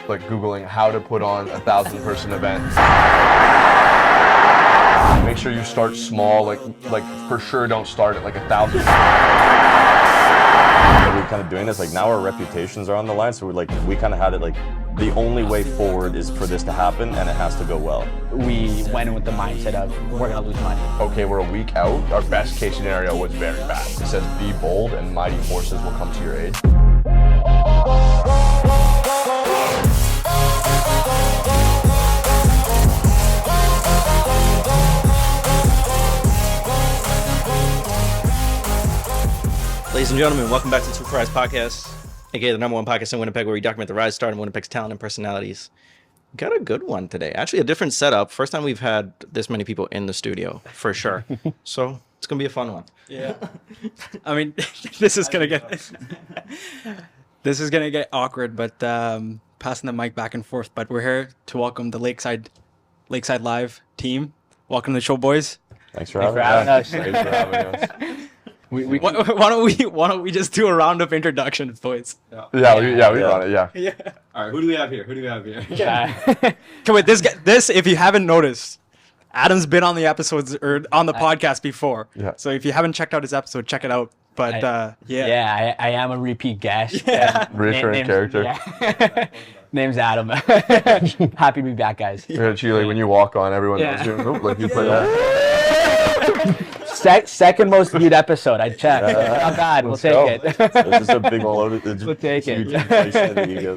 like Googling how to put on a 1,000-person event. Make sure you start small, like for sure don't start at like 1,000. We're kind of doing this, like now our reputations are on the line, so we kind of had it like the only way forward is for this to happen and it has to go well. We went in with the mindset of we're gonna lose money. Okay, we're a week out. Our best case scenario was very bad. It says be bold and mighty forces will come to your aid. Ladies and gentlemen, welcome back to Two Fries Podcast, aka the #1 podcast in Winnipeg, where we document the rise, start, and Winnipeg's talent and personalities. Got a good one today. Actually, a different setup. First time we've had this many people in the studio, for sure. So it's gonna be a fun one. Yeah. I mean, this is gonna get awkward, but passing the mic back and forth. But we're here to welcome the Lakeside Live team. Welcome to the show, boys. Thanks for having us. Thanks for having us. Why don't we just do a round of introductions, boys? We run it. Yeah. Yeah. All right, who do we have here? Come with this. If you haven't noticed, Adam's been on the episodes or on the podcast before. Yeah. So if you haven't checked out his episode, check it out. But I am a repeat guest. Recurring character. Yeah. Name's Adam. Happy to be back, guys. Yeah, like when you walk on, everyone knows you. Oh, like you play that. Second most viewed episode. I checked. Not bad. We'll take it. This is a big load. We'll take it.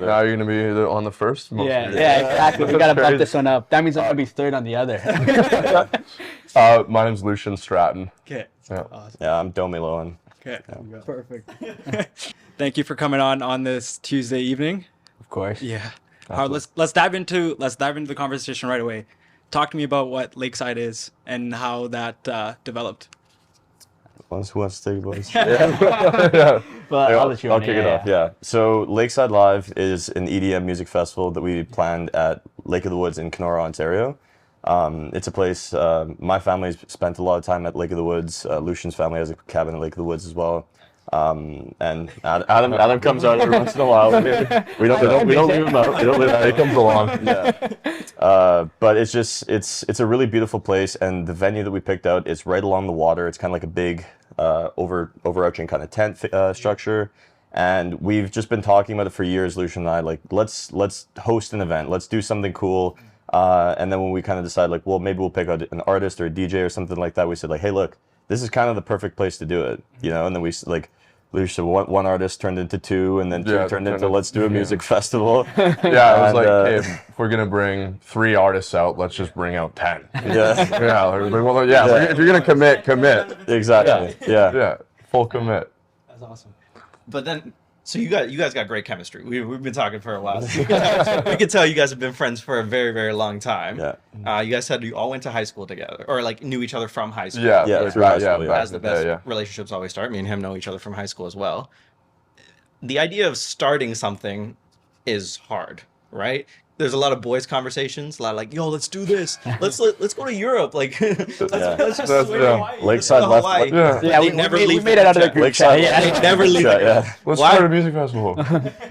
Now you're gonna be on the first. Yeah, exactly. We gotta bump this one up. That means I'm gonna be third on the other. My name's Lucien Stratton. okay. Yeah. Awesome. Yeah, I'm Domi Lohan. Okay. Perfect. Thank you for coming on this Tuesday evening. Of course. Yeah. All right, let's dive into the conversation right away. Talk to me about what Lakeside is and how that developed. Who wants to take it, boys? But I'll let you I'll kick it off. Yeah. So Lakeside Live is an EDM music festival that we planned at Lake of the Woods in Kenora, Ontario. It's a place, my family's spent a lot of time at Lake of the Woods. Lucien's family has a cabin at Lake of the Woods as well. And Adam comes out every once in a while. We don't leave him out. We don't leave him out. He comes along. Yeah. But it's a really beautiful place, and the venue that we picked out is right along the water. It's kind of like a big overarching kind of tent structure. And we've just been talking about it for years, Lucien and I. Like, let's host an event. Let's do something cool. And then when we kind of decide, like, well, maybe we'll pick out an artist or a DJ or something like that, we said, like, hey, look, this is kind of the perfect place to do it, you know? And then we, like, Lucien, one artist turned into two, and then two turned into let's do a music festival. Yeah, I was like, hey, if we're gonna bring 3 artists out, let's just bring out 10. Yeah. If you're gonna commit. Exactly. Yeah. Full commit. That's awesome. But then, so you guys got great chemistry. We've been talking for a while. We can tell you guys have been friends for a very, very long time. Yeah. You guys said you all went to high school together, or like knew each other from high school. Yeah, that's right. As the best relationships always start. Me and him know each other from high school as well. The idea of starting something is hard, right? There's a lot of boys' conversations, a lot of like, yo, let's do this. Let's go to Europe. Like, let's just swim to Hawaii. Lakeside left. Yeah, we made it out of the group chat. They never leave. Let's start a music festival.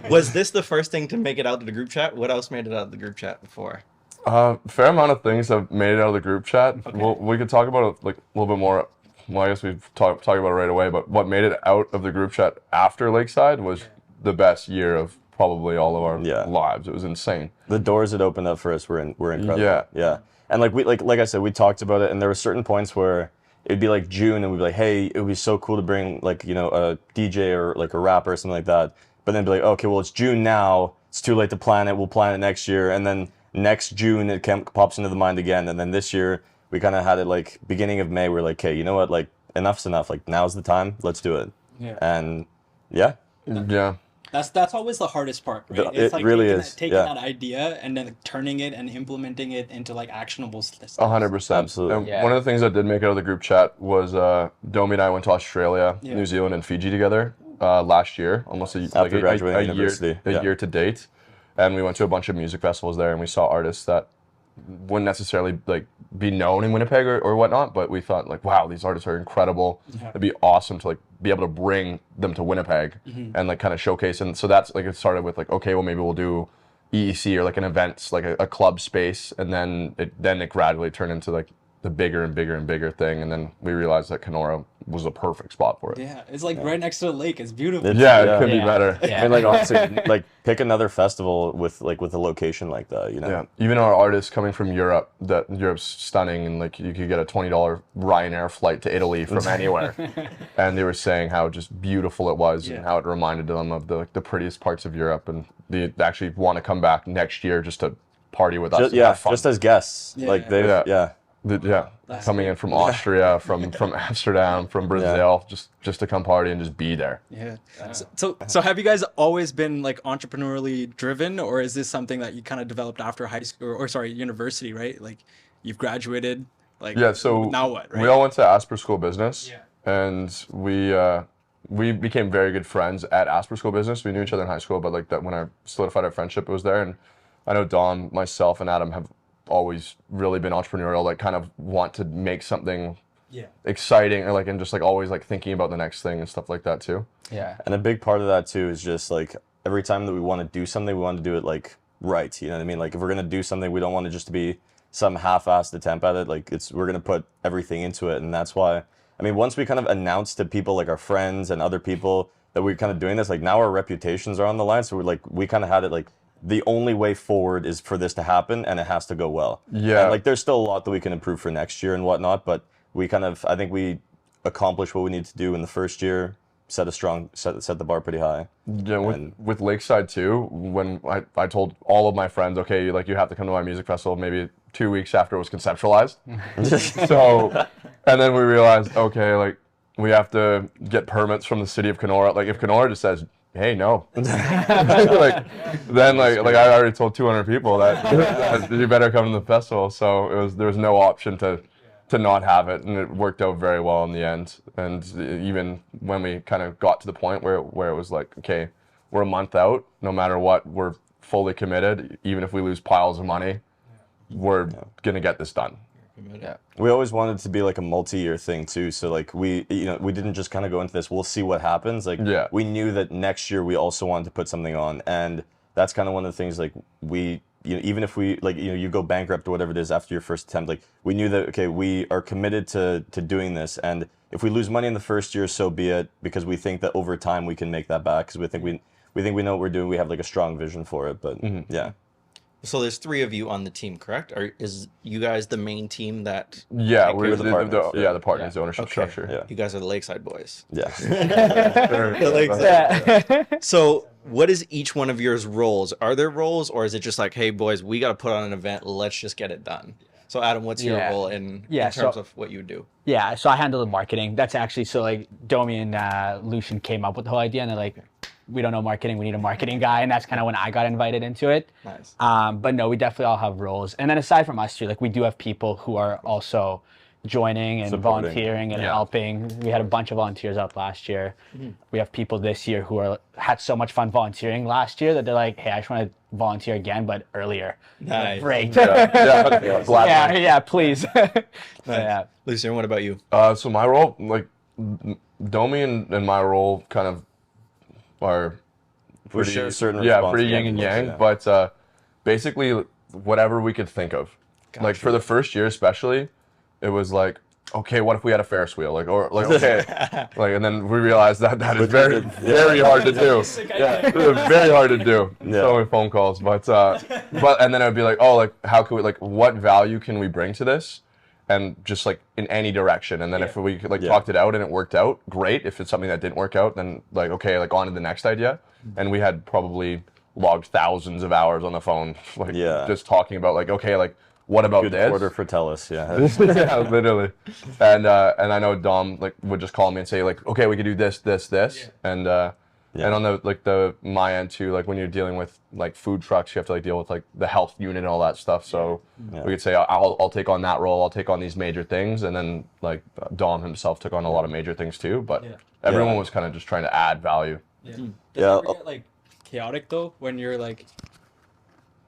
Was this the first thing to make it out of the group chat? What else made it out of the group chat before? Fair amount of things have made it out of the group chat. Okay. Well, we could talk about it like a little bit more. Well, I guess we've talked about it right away. But what made it out of the group chat after Lakeside was the best year of probably all of our lives. It was insane. The doors that opened up for us were incredible. Yeah. And like I said, we talked about it, and there were certain points where it'd be like June, and we'd be like, hey, it would be so cool to bring like, you know, a DJ or like a rapper or something like that. But then be like, okay, well, it's June now. It's too late to plan it. We'll plan it next year. And then next June, it pops into the mind again. And then this year, we kind of had it like beginning of May. We're like, okay, you know what? Like, enough's enough. Like, now's the time. Let's do it. Yeah. And yeah. That's always the hardest part, right? It's like really taking that idea and then turning it and implementing it into like actionable steps. 100%. Absolutely. And one of the things that did make it out of the group chat was Domi and I went to Australia, New Zealand, and Fiji together last year, almost after graduating university. A year to date. And we went to a bunch of music festivals there, and we saw artists that wouldn't necessarily like be known in Winnipeg or whatnot, but we thought like, wow, these artists are incredible. It'd be awesome to like be able to bring them to Winnipeg and like kind of showcase. And so that's like, it started with like, okay, well maybe we'll do EEC or like an events, like a club space, and then it gradually turned into like the bigger and bigger and bigger thing, and then we realized that Kenora was a perfect spot for it. Yeah, it's like right next to the lake. It's beautiful. It's- Yeah, it Yeah. could be Yeah. better. Yeah. I mean, like honestly, like pick another festival with a location like that, you know. Yeah, even our artists coming from Europe, that Europe's stunning, and like you could get a $20 Ryanair flight to Italy from anywhere, and they were saying how just beautiful it was and how it reminded them of the prettiest parts of Europe, and they actually want to come back next year just to party with us. Just, and yeah, have fun. just as guests, Yeah. like they, Yeah. yeah. Coming in from Austria, from Amsterdam, from Brazil, just to come party and just be there. Yeah. So have you guys always been like entrepreneurially driven, or is this something that you kind of developed after high school or sorry, university, right? Like you've graduated, like Yeah, so now what, right? we all went to Asper School of Business, and we became very good friends at Asper School of Business. We knew each other in high school, but like that when I solidified our friendship, it was there. And I know Dom, myself, and Adam have always really been entrepreneurial, like kind of want to make something exciting, or like and just like always like thinking about the next thing and stuff like that too. Yeah. And a big part of that too is just like every time that we want to do something, we want to do it like right. You know what I mean? Like if we're gonna do something, we don't want it just to be some half-assed attempt at it. Like we're gonna put everything into it, and that's why. I mean, once we kind of announced to people like our friends and other people that we're kind of doing this, like now our reputations are on the line. So we kind of had it like the only way forward is for this to happen, and it has to go well. Yeah. And like there's still a lot that we can improve for next year and whatnot, but I think we accomplished what we need to do in the first year. Set the bar pretty high. Yeah, with Lakeside too, when I told all of my friends, okay, like you have to come to my music festival maybe 2 weeks after it was conceptualized. So, and then we realized, okay, like we have to get permits from the city of Kenora. Like if Kenora just says, hey, no, like then like I already told 200 people that you better come to the festival. So there was no option to not have it, and it worked out very well in the end. And even when we kind of got to the point where it was like, okay, we're a month out, no matter what, we're fully committed. Even if we lose piles of money, we're gonna get this done. Yeah. We always wanted it to be like a multi-year thing too. So like we didn't just kind of go into this, we'll see what happens. Like we knew that next year we also wanted to put something on, and that's kind of one of the things like even if we like you go bankrupt or whatever it is after your first attempt, like we knew that okay, we are committed to doing this, and if we lose money in the first year, so be it, because we think that over time we can make that back, because we think we know what we're doing, we have like a strong vision for it. But yeah. So there's 3 of you on the team, correct? Or is you guys the main team that? Yeah, we're the partners, the partners, the ownership structure. Yeah. You guys are the Lakeside Boys. Yeah. So what is each one of yours roles? Are there roles, or is it just like, hey boys, we got to put on an event, let's just get it done? So Adam, what's your role in terms of what you do? Yeah, so I handle the marketing. That's actually, so like Domi and Lucien came up with the whole idea, and they're like, we don't know marketing, we need a marketing guy, and that's kind of when I got invited into it. Nice. But no, we definitely all have roles. And then aside from us two, like we do have people who are also joining and Supporting. volunteering and helping. We had a bunch of volunteers out last year. We have people this year who had so much fun volunteering last year that they're like, hey, I just want to volunteer again, but earlier. Nice. Great. Glad please. Nice. Yeah. Lucien, what about you? So my role, like Domi and my role, kind of are We share certain pretty yin and yang. yeah. But basically, whatever we could think of, like for the first year especially, it was like, okay, what if we had a Ferris wheel? Like, or like, okay, like, and then we realized that is very, very hard to do. Yeah, very hard to do. So many phone calls, but and then it would be like, oh, like, how can we, like, what value can we bring to this? And just like in any direction. And then if we like talked it out and it worked out, great. If it's something that didn't work out, then like, okay, like on to the next idea. And we had probably logged thousands of hours on the phone, like just talking about like, okay, like, what about Good this? quarter for TELUS, yeah. Yeah, literally. And I know Dom like would just call me and say like, okay, we could do this, and on the my end too, like when you're dealing with like food trucks, you have to like deal with like the health unit and all that stuff. So we could say I'll take on that role, I'll take on these major things, and then like Dom himself took on a lot of major things too. But everyone was kind of just trying to add value. Does it ever get like chaotic though when you're like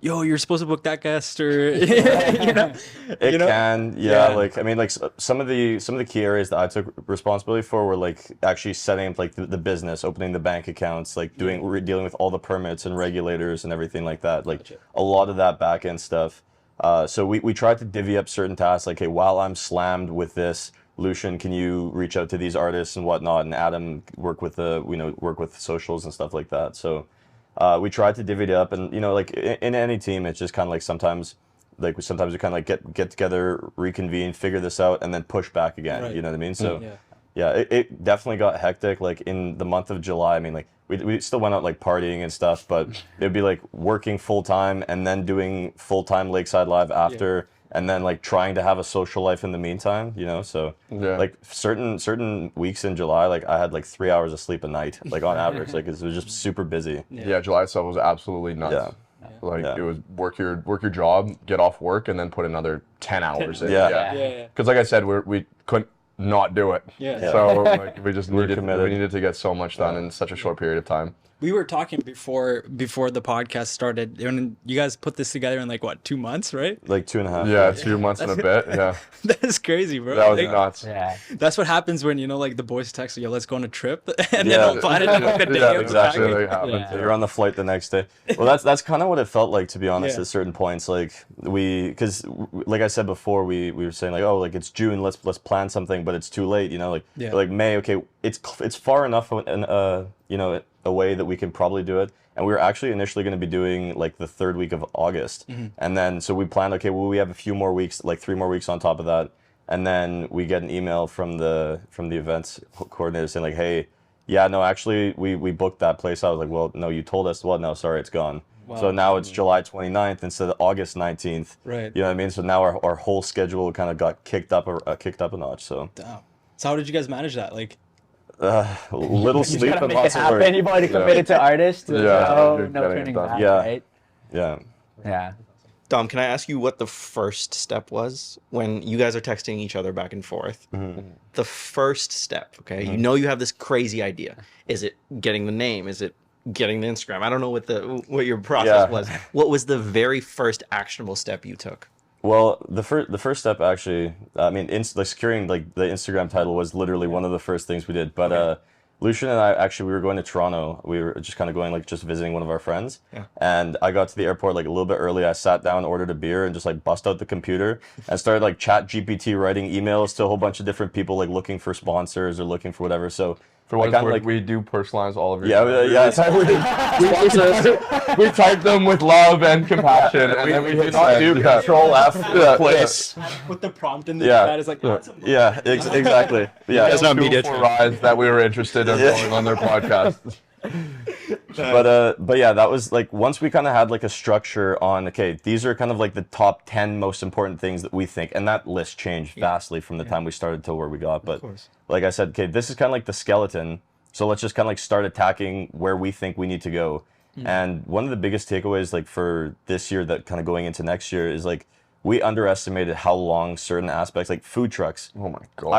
yo, you're supposed to book that guest, or you know, It you know? can, Yeah. Like I mean, like some of the key areas that I took responsibility for were like actually setting up like the business, opening the bank accounts, like dealing with all the permits and regulators and everything like that. Like a lot of that back end stuff. So we tried to divvy up certain tasks. Like, hey, while I'm slammed with this, Lucien, can you reach out to these artists and whatnot? And Adam work with work with socials and stuff like that. So we tried to divvy it up, and like in any team, it's just kind of like sometimes we kind of like get together, reconvene, figure this out, and then push back again. Right. You know what I mean? So it definitely got hectic. Like in the month of July, I mean, like we still went out like partying and stuff, but it'd be like working full time and then doing full time Lakeside Live after. And then like trying to have a social life in the meantime, so like certain weeks in July, like I had like 3 hours of sleep a night, like on average, like it was just super busy. Yeah, July itself was absolutely nuts. Yeah. Like it was work your job, get off work, and then put another 10 hours in. Yeah. Because like I said, we couldn't not do it. Yeah. So like we just committed. needed to get so much done in such a short period of time. We were talking before the podcast started, and you guys put this together in like what, 2 months, right? Like 2.5. Yeah, 2 months and a bit. Yeah, That's crazy, bro. that was Like, nuts. Yeah. that's what happens when like the boys text you, yo, let's go on a trip, and Yeah. then they'll plan it like a day. Yeah, of exactly. packing. Like happened. Yeah. You're on the flight the next day. Well, that's kind of what it felt like, to be honest. Yeah. At certain points, like because like I said before, we were saying like, oh, like it's June, let's plan something, but it's too late, like like May, okay, it's far enough away that we can probably do it. And we were actually initially going to be doing like the third week of August, and then so we planned, okay, well, we have a few more weeks, like 3 more weeks on top of that, and then we get an email from the events coordinator saying like, hey, yeah, no, actually we booked that place. I was like, well, no, you told us. Well, no, sorry, it's gone. So now it's July 29th instead of August 19th. Right. You know what I mean? So now our whole schedule kind of got kicked up a notch. So Damn. So how did you guys manage that? Like, little You sleep gotta and make it lots of happen. work. You've already committed to artists. There's Yeah, no you're getting it turning done. back, Yeah. right? Yeah. Yeah. Dom, can I ask you what the first step was when you guys are texting each other back and forth? The first step, okay? You know you have this crazy idea. Is it getting the name? Is it getting the Instagram? I don't know what your process Yeah. was. What was the very first actionable step you took? Well, the first step actually, I mean, like securing like the Instagram title was literally one of the first things we did. But Lucien and I actually, we were going to Toronto. We were just kind of going like just visiting one of our friends. Yeah. And I got to the airport like a little bit early. I sat down, ordered a beer, and just like bust out the computer and started like chat GPT writing emails to a whole bunch of different people like looking for sponsors or looking for whatever. So For what I it's kinda, worth, like we do personalize all of your yeah, we type them with love and compassion, and then we hit not do send. Control F Yeah. place. put the prompt in the Yeah. chat. It's like, that's a Yeah, exactly. Yeah, That's not media Two term. rides that we were interested in going on their podcast. but yeah, that was like once we kind of had like a structure on, okay, these are kind of like the top 10 most important things that we think, and that list changed vastly from the time we started to where we got. But like I said, okay, this is kind of like the skeleton, so let's just kind of like start attacking where we think we need to go. And one of the biggest takeaways like for this year, that kind of going into next year, is like we underestimated how long certain aspects, like food trucks. Oh my god!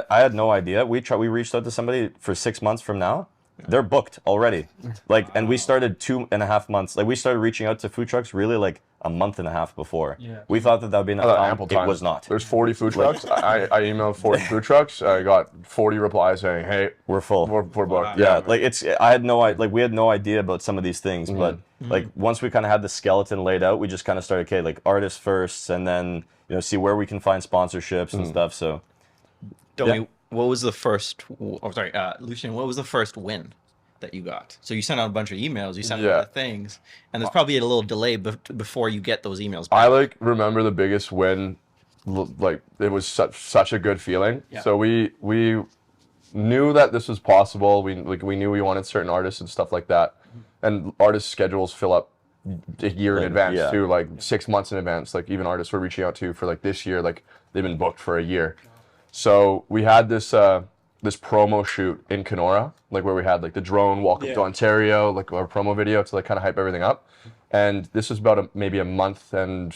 I had no idea. We reached out to somebody for 6 months from now. They're booked already. Like, and we started 2.5 months. Like, we started reaching out to food trucks really like a month and a half before. Yeah. We thought that would be enough time. Ample time. It was not. There's 40 food trucks. I emailed 40 food trucks. I got 40 replies saying, "Hey, We're full. we're booked." Yeah, like we had no idea about some of these things, but like once we kind of had the skeleton laid out, we just kind of started, okay, like artists first, and then see where we can find sponsorships and stuff. So Domi, what was the first? Oh, sorry, Lucien. What was the first win that you got? So you sent out a bunch of emails. You sent out a lot of things, and there's probably a little delay before you get those emails back. I like remember the biggest win. Like it was such a good feeling. Yeah. So we knew that this was possible. We knew we wanted certain artists and stuff like that, and artists' schedules fill up a year in advance yeah. too, like 6 months in advance. Like even artists we're reaching out to for like this year, like they've been booked for a year. So we had this this promo shoot in Kenora, like where we had like the drone welcome to Ontario, like our promo video to like kind of hype everything up. And this was about maybe a month and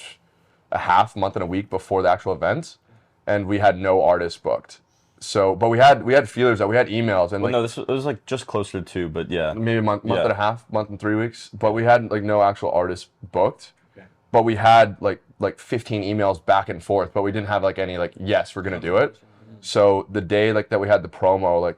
a week before the actual event, and we had no artists booked. So, but we had feelers out, we had emails, and well, like no, it was like just closer to, but yeah, maybe a month and a half, month and 3 weeks. But we had like no actual artists booked. but we had like 15 emails back and forth, but we didn't have like any like, yes, we're gonna do it. So the day like that we had the promo, like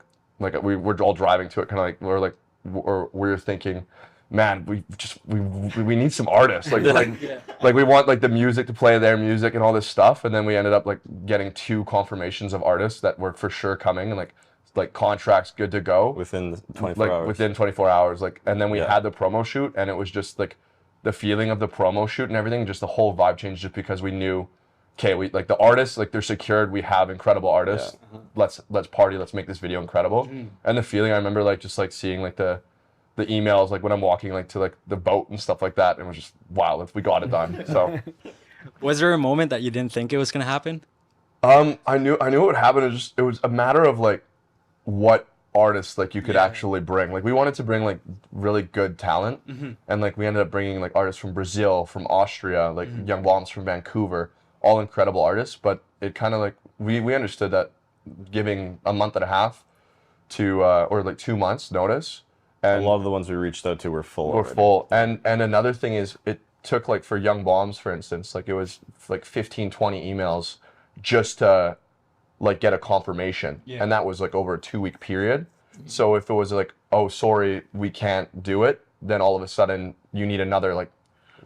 we were all driving to it, kind of like we were thinking, man, we need some artists, like we want like the music to play their music and all this stuff, and then we ended up like getting 2 confirmations of artists that were for sure coming, and like contracts good to go within 24 like hours. within 24 hours, like, and then we had the promo shoot, and it was just like the feeling of the promo shoot and everything, just the whole vibe changed, just because we knew, okay, we like the artists, like they're secured, we have incredible artists, let's party, let's make this video incredible. And the feeling, I remember like just like seeing like the emails, like when I'm walking like to like the boat and stuff like that, and it was just wow, we got it done. So Was there a moment that you didn't think it was gonna happen? I knew it would happen. It was a matter of like what artists like you could actually bring. Like we wanted to bring like really good talent, and like we ended up bringing like artists from Brazil, from Austria, like Young Bombs from Vancouver, all incredible artists. But it kind of like we understood that giving a month and a half to or like 2 months notice, and A lot of the ones we reached out to were full. were already. full. And another thing is, it took like for Young Bombs, for instance, like it was like 15, 20 emails just to like get a confirmation, and that was like over a 2-week period. So if it was like, oh sorry, we can't do it, then all of a sudden you need another like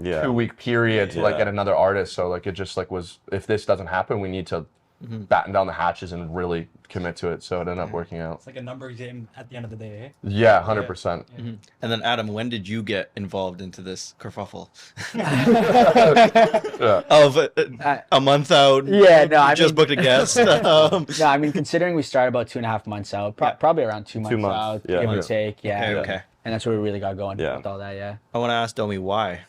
2-week period to like get another artist. So like it just like was, if this doesn't happen, we need to batten down the hatches and really commit to it. So it ended up working out. It's like a numbers game at the end of the day. Yeah, 100%. And then Adam, when did you get involved into this kerfuffle of a month out? Yeah, no, I just mean- booked a guest. No, I mean, considering we started about 2.5 months out, probably around 2 months, months, out, yeah. give or take. Yeah. Okay. And that's where we really got going Yeah. with all that. Yeah. I want to ask Domi why.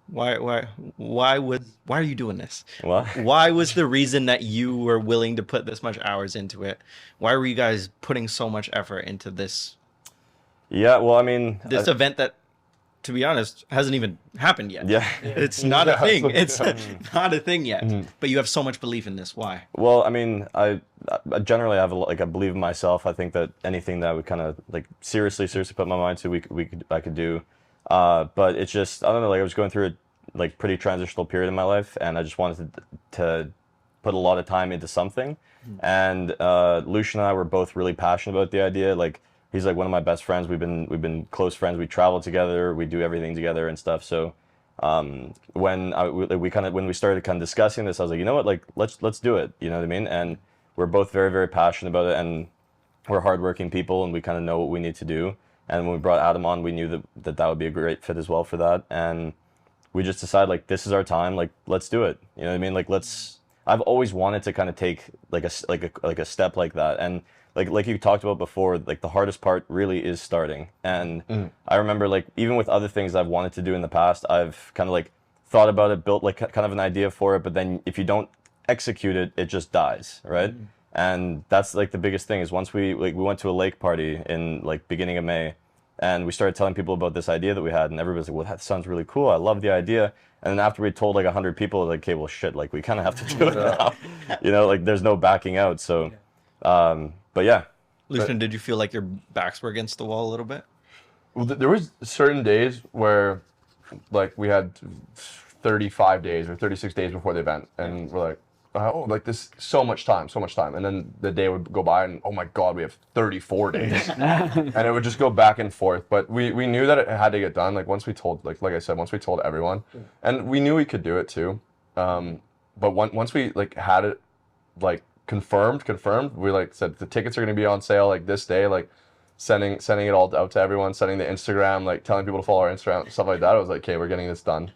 Why are you doing this? What? Why was the reason that you were willing to put this much hours into it? Why were you guys putting so much effort into this Yeah, well, I mean, event that, to be honest, hasn't even happened yet? yeah. It's not a thing. It's not a thing yet. But you have so much belief in this. Why? Well, I mean, I generally have I believe in myself. I think that anything that I would kind of like seriously put my mind to, I could do. But it's just, I don't know, like I was going through a like pretty transitional period in my life, and I just wanted to put a lot of time into something. And Lucien and I were both really passionate about the idea. Like he's like one of my best friends. We've been close friends. We travel together. We do everything together and stuff. So when we started kind of discussing this, I was like, you know what, like let's do it. You know what I mean? And we're both very, very passionate about it, and we're hardworking people, and we kind of know what we need to do. And when we brought Adam on, we knew that would be a great fit as well for that. And we just decided, like, this is our time. Like, let's do it. You know what I mean? Like, I've always wanted to kind of take like a step like that. And like you talked about before, like the hardest part really is starting. And I remember, like, even with other things I've wanted to do in the past, I've kind of like thought about it, built like kind of an idea for it, but then if you don't execute it, it just dies, right? And that's like the biggest thing is once we went to a lake party in like beginning of May, and we started telling people about this idea that we had, and everybody's like, well, that sounds really cool. I love the idea. And then after we told like 100 people, like, okay, well, shit, like we kind of have to do it now. You know, like there's no backing out. So, but yeah. Lucien, did you feel like your backs were against the wall a little bit? Well, there was certain days where like we had 35 days or 36 days before the event, and we're like, oh, like this, so much time. And then the day would go by and, oh my God, we have 34 days. And it would just go back and forth. But we knew that it had to get done. Like once we told, like I said, once we told everyone, and we knew we could do it too. But once we like had it like confirmed, we like said the tickets are going to be on sale like this day, like sending it all out to everyone, sending the Instagram, like telling people to follow our Instagram, stuff like that. I was like, okay, we're getting this done.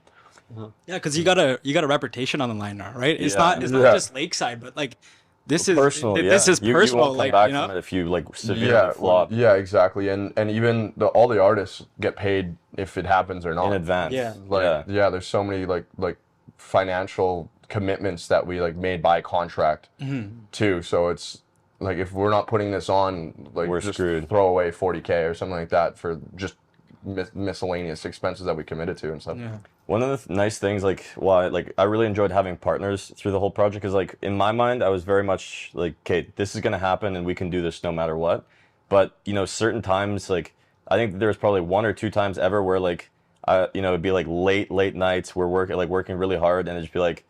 Yeah, because you got a reputation on the line now, right? It's not just Lakeside, but like this is personal. This is You personal. won't come like back you know, from it if you like severely flop Yeah, exactly. And even all the artists get paid if it happens or not. in advance. Yeah. Like, yeah, there's so many like financial commitments that we like made by contract too. So it's like if we're not putting this on, like We're just screwed. throw away 40K or something like that for just miscellaneous expenses that we committed to and stuff. Yeah. One of the nice things, like, why, like, I really enjoyed having partners through the whole project, because, like, in my mind, I was very much like, okay, this is gonna happen, and we can do this no matter what. But you know, certain times, like, I think there was probably 1 or 2 times ever where like it'd be like late nights. We're working really hard, and it'd just be like,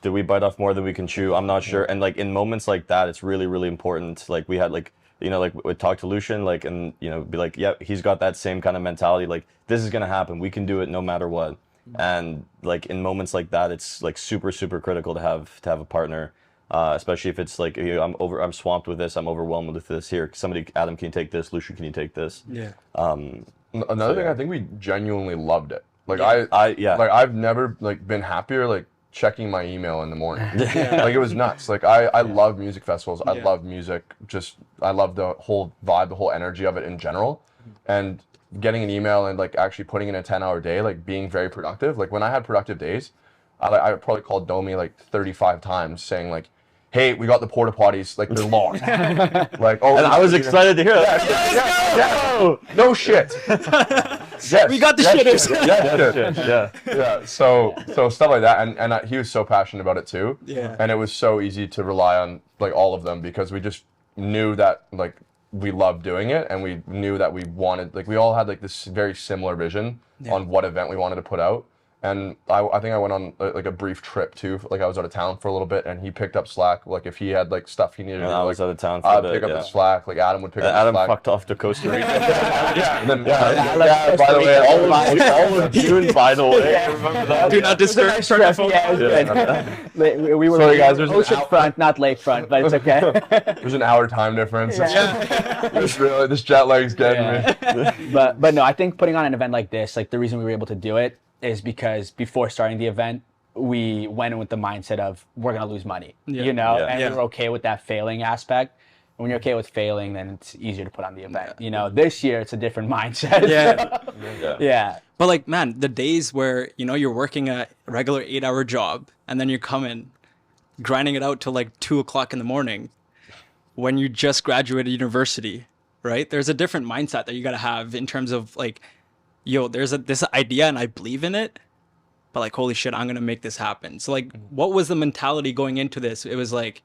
did we bite off more than we can chew? I'm not sure. And like in moments like that, it's really, really important. Like we had like, like we talk to Lucien, like, and be like, yeah, he's got that same kind of mentality. Like this is gonna happen. We can do it no matter what. And like in moments like that, it's like super, super critical to have a partner. Especially if it's like I'm swamped with this, I'm overwhelmed with this. Here, Adam, can you take this? Lucien, can you take this? Yeah. Another thing, I think we genuinely loved it. Like yeah. like I've never like been happier like checking my email in the morning. Like it was nuts. Like I love music festivals. I love music. Just I love the whole vibe, the whole energy of it in general. And getting an email and like actually putting in a 10-hour day, like being very productive. Like when I had productive days, I probably called Domi like 35 times saying like, hey, we got the porta potties, like they're locked. Like, oh, and I was excited to hear that. No shit. Yes, We got the shitters. Yeah. So stuff like that, and he was so passionate about it too. Yeah. And it was so easy to rely on like all of them because we just knew that like we loved doing it, and we knew that we wanted, like we all had like this very similar vision on what event we wanted to put out. And I think I went on like a brief trip too. Like I was out of town for a little bit, and he picked up slack. Like if he had like stuff he needed, And to I do, was like, out of town for I'd the pick up the slack. Like Adam would pick up Adam the slack. fucked off to Costa Rica. And then, by the way, all of June, by the way. Remember that? Do not disturb. Turn your phone off. We were Sorry, guys, there's an oceanfront, not lakefront, but it's okay. There's an hour time difference. It's really, this jet lag's getting me. But no, I think putting on an event like this, like the reason we were able to do it is because before starting the event, we went in with the mindset of we're gonna lose money, and we were okay with that failing aspect. And when you're okay with failing, then it's easier to put on the event. This year it's a different mindset. Yeah. But like, man, the days where you're working a regular 8-hour job and then you're coming, grinding it out till like 2 o'clock in the morning, when you just graduated university, right? There's a different mindset that you gotta have in terms of like, yo, there's this idea and I believe in it, but like, holy shit, I'm gonna make this happen. So like, what was the mentality going into this? It was like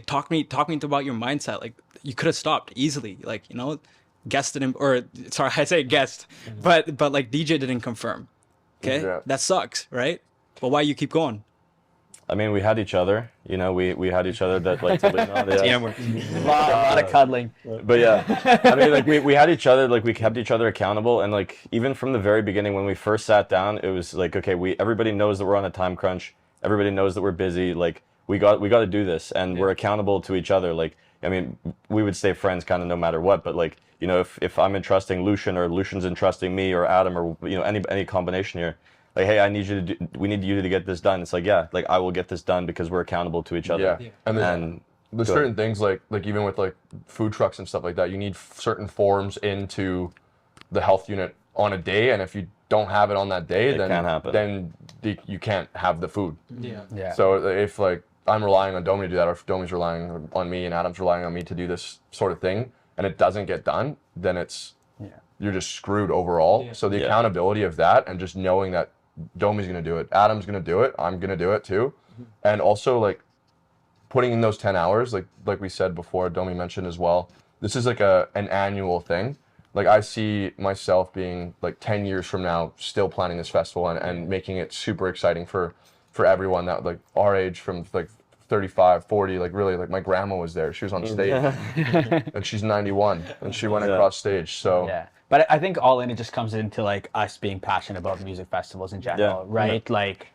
talk me about your mindset. Like you could have stopped easily, like guest didn't, or sorry, I say guest, but like DJ didn't confirm. Okay, that sucks, right? But why you keep going? I mean, we had each other. We had each other that like to lean on. Yeah. A lot of cuddling. But yeah, I mean, like we had each other, like we kept each other accountable, and like even from the very beginning when we first sat down, it was like, okay, everybody knows that we're on a time crunch. Everybody knows that we're busy. Like we got to do this, and we're accountable to each other. Like I mean, we would stay friends kind of no matter what. But like if I'm entrusting Lucien or Lucien's entrusting me or Adam or any combination here. Like, hey, we need you to get this done. It's like, yeah, like I will get this done because we're accountable to each other. Yeah. And there's certain things like even with like food trucks and stuff like that, you need certain forms into the health unit on a day, and if you don't have it on that day, then can't happen. Then you can't have the food. Yeah. So if like I'm relying on Domi to do that, or if Domi's relying on me and Adam's relying on me to do this sort of thing, and it doesn't get done, then you're just screwed overall. So the accountability of that, and just knowing that Domi's gonna do it, Adam's gonna do it, I'm gonna do it too, and also like putting in those 10 hours, like we said before, Domi mentioned as well. This is like an annual thing. Like I see myself being like 10 years from now still planning this festival and making it super exciting for everyone that like our age, from like 35, 40, like really, like my grandma was there. She was on stage, and she's 91, and she went across stage. So yeah. But I think all in, it just comes into like us being passionate about music festivals in general, right? Yeah. Like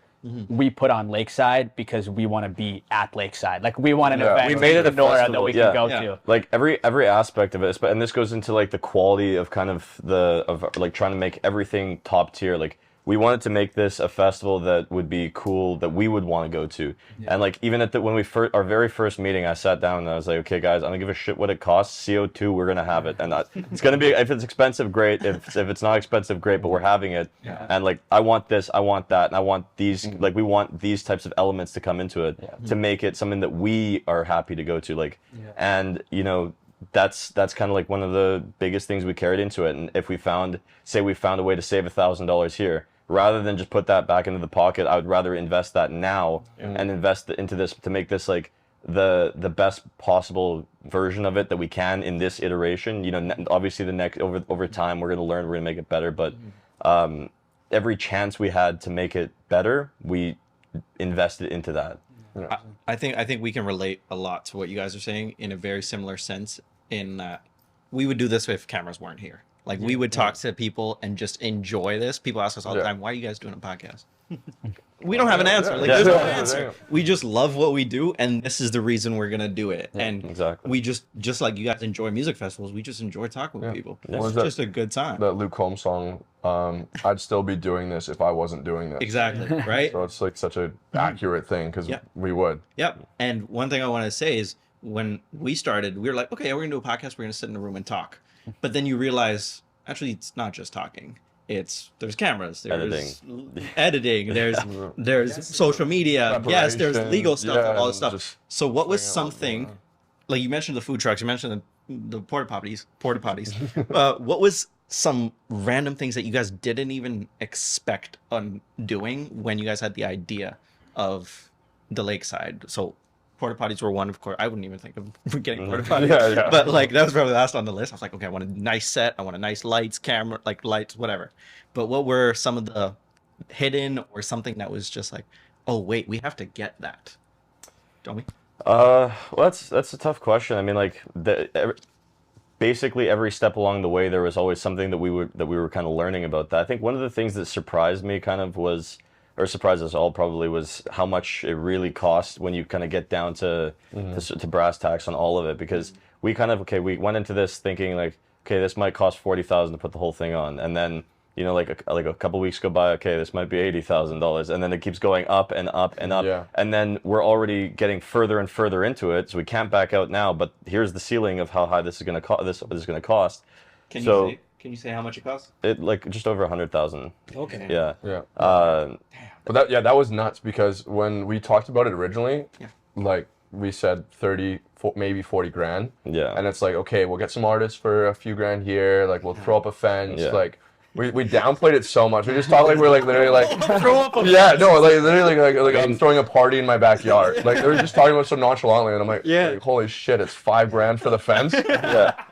we put on Lakeside because we want to be at Lakeside. Like we want an event. We made it a Kenora festival that we can go to. Like every aspect of it, and this goes into like the quality of kind of like trying to make everything top tier. Like we wanted to make this a festival that would be cool, that we would want to go to. And like even at when we our very first meeting, I sat down and I was like, okay guys, I don't give a shit what it costs. CO2, we're gonna have it, and it's gonna be, if it's expensive, great. If it's not expensive, great. But we're having it. And like I want this, I want that, and I want these. Like we want these types of elements to come into it to make it something that we are happy to go to. Like, and that's kind of like one of the biggest things we carried into it. And if we found a way to save $1,000 here, rather than just put that back into the pocket, I would rather invest that now and invest into this to make this like the best possible version of it that we can in this iteration. Obviously the next over time we're gonna learn, we're gonna make it better, but every chance we had to make it better, we invested into that. I think we can relate a lot to what you guys are saying in a very similar sense, in that we would do this if cameras weren't here. Like we would talk to people and just enjoy this. People ask us all the time, why are you guys doing a podcast? We don't have an answer. Like there's no answer. We just love what we do, and this is the reason we're gonna do it. And Exactly. we just like you guys enjoy music festivals, we just enjoy talking with people. What was It's that- just a good time. That Luke Combs song, I'd still be doing this if I wasn't doing this. Exactly, right? So it's like such a accurate thing because we would. Yep. And one thing I want to say is when we started, we were like, okay, we're gonna do a podcast, we're gonna sit in a room and talk. But then you realize actually it's not just talking. There's cameras, there's editing, there's social media, yes, there's legal stuff, and all this stuff. So what was something, like you mentioned the food trucks, you mentioned the porta potties. What was some random things that you guys didn't even expect on doing when you guys had the idea of the Lakeside? So porta potties were one, of course. I wouldn't even think of getting porta potties. But like that was probably last on the list. I was like, okay, I want a nice set. I want a nice lights, camera, like lights, whatever. But what were some of the hidden or something that was just like, oh wait, we have to get that? Domi? Well, that's a tough question. I mean, like basically every step along the way, there was always something that we were kind of learning about that. I think one of the things that surprised me kind of was, or surprised us all probably, was how much it really cost when you kind of get down to brass tacks on all of it. Because we we went into this thinking like, okay, this might cost $40,000 to put the whole thing on, and then like a couple weeks go by, okay, this might be $80,000, and then it keeps going up and up and up, and then we're already getting further and further into it, so we can't back out now. But here's the ceiling of how high this is going to cost. This is going to cost. Can you say how much it costs? It like just over 100,000. Okay. Yeah. Yeah. But that was nuts because when we talked about it originally, like we said 30, maybe 40 grand. Yeah. And it's like, okay, we'll get some artists for a few grand here. Like we'll throw up a fence. Yeah. Like we downplayed it so much. We just thought like we're like literally like throw up a fence. No, like literally like I'm throwing a party in my backyard. Like they were just talking about it so nonchalantly, and I'm like, holy shit, it's $5,000 for the fence.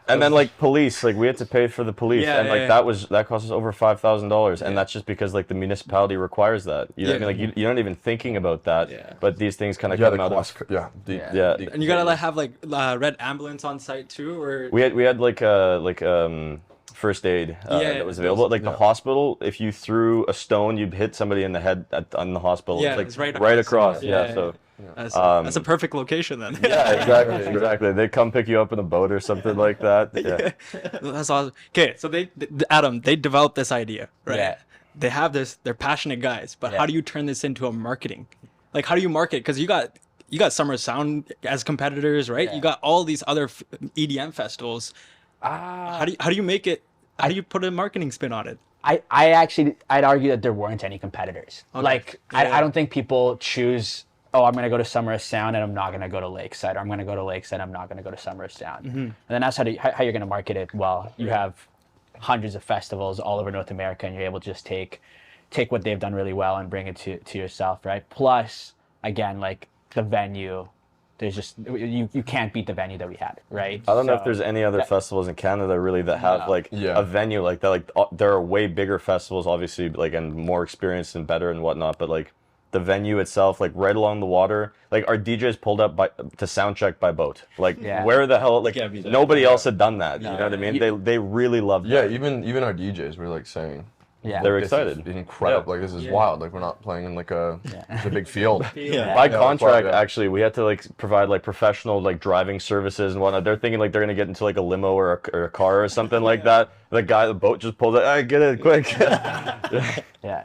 And then like police, like we had to pay for the police, and like that cost us over $5,000, and that's just because like the municipality requires that. You know what I mean? Like you're not even thinking about that, but these things kind of come out of and you gotta like have like red ambulance on site too, or we had like first aid that was available. Like the hospital, if you threw a stone, you'd hit somebody in the head on the hospital. Yeah, it's like it's right across. So that's a perfect location then. Yeah, exactly. They come pick you up in a boat or something like that. Yeah. That's awesome. Okay, so Adam, they developed this idea, right? Yeah. They have this. They're passionate guys, but how do you turn this into a marketing? Like, how do you market? Because you got Summer Sound as competitors, right? You got all these other EDM festivals. How do you make it? How do you put a marketing spin on it? I'd argue that there weren't any competitors. Okay. Like I don't think people choose, oh, I'm gonna go to Summer Sound and I'm not gonna go to Lakeside, or I'm gonna go to Lakeside, I'm not gonna go to Summer Sound. And then that's how you're gonna market it. Well, you have hundreds of festivals all over North America, and you're able to just take what they've done really well and bring it to yourself, right? Plus, again, like the venue. There's just you can't beat the venue that we had, right? I don't know if there's any other festivals in Canada really that have like a venue like that. Like there are way bigger festivals, obviously, like and more experienced and better and whatnot. But like the venue itself, like right along the water, like our DJs pulled up to sound check by boat. Like where the hell? Like nobody else had done that. You know what I mean? They really loved. Yeah, that. even our DJs were like saying. Yeah, they're This excited. is incredible. Like this is wild. Like we're not playing in like a big field. By contract, actually, we had to like provide like professional like driving services and whatnot. They're thinking like they're gonna get into like a limo or a car or something like that. The boat just pulled it. I get it quick.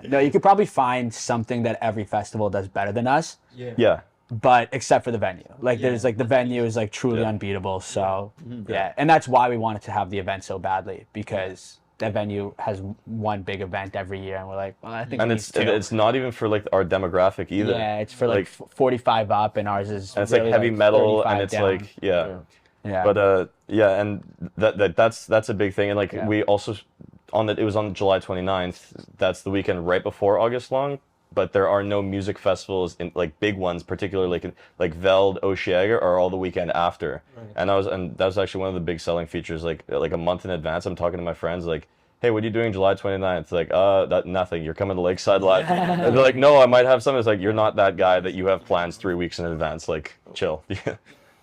No, you could probably find something that every festival does better than us. Yeah. But except for the venue, like there's like the venue is like truly unbeatable. So and that's why we wanted to have the event so badly, because that venue has one big event every year, and we're like, well, I think. And it's not even for like our demographic either. Yeah, it's for like 45 up, and ours is. And it's really like heavy metal, and 35 it's down. like Yeah. But and that's a big thing, and like we also it was on July 29th. That's the weekend right before August Long. But there are no music festivals in like big ones, particularly like Veld, Osheaga, are all the weekend after. Right. And that was actually one of the big selling features. Like a month in advance, I'm talking to my friends like, hey, what are you doing July 29th? Like, nothing. You're coming to Lakeside Live. And they're like, no, I might have something. It's like, you're not that guy that you have plans 3 weeks in advance. Like, chill.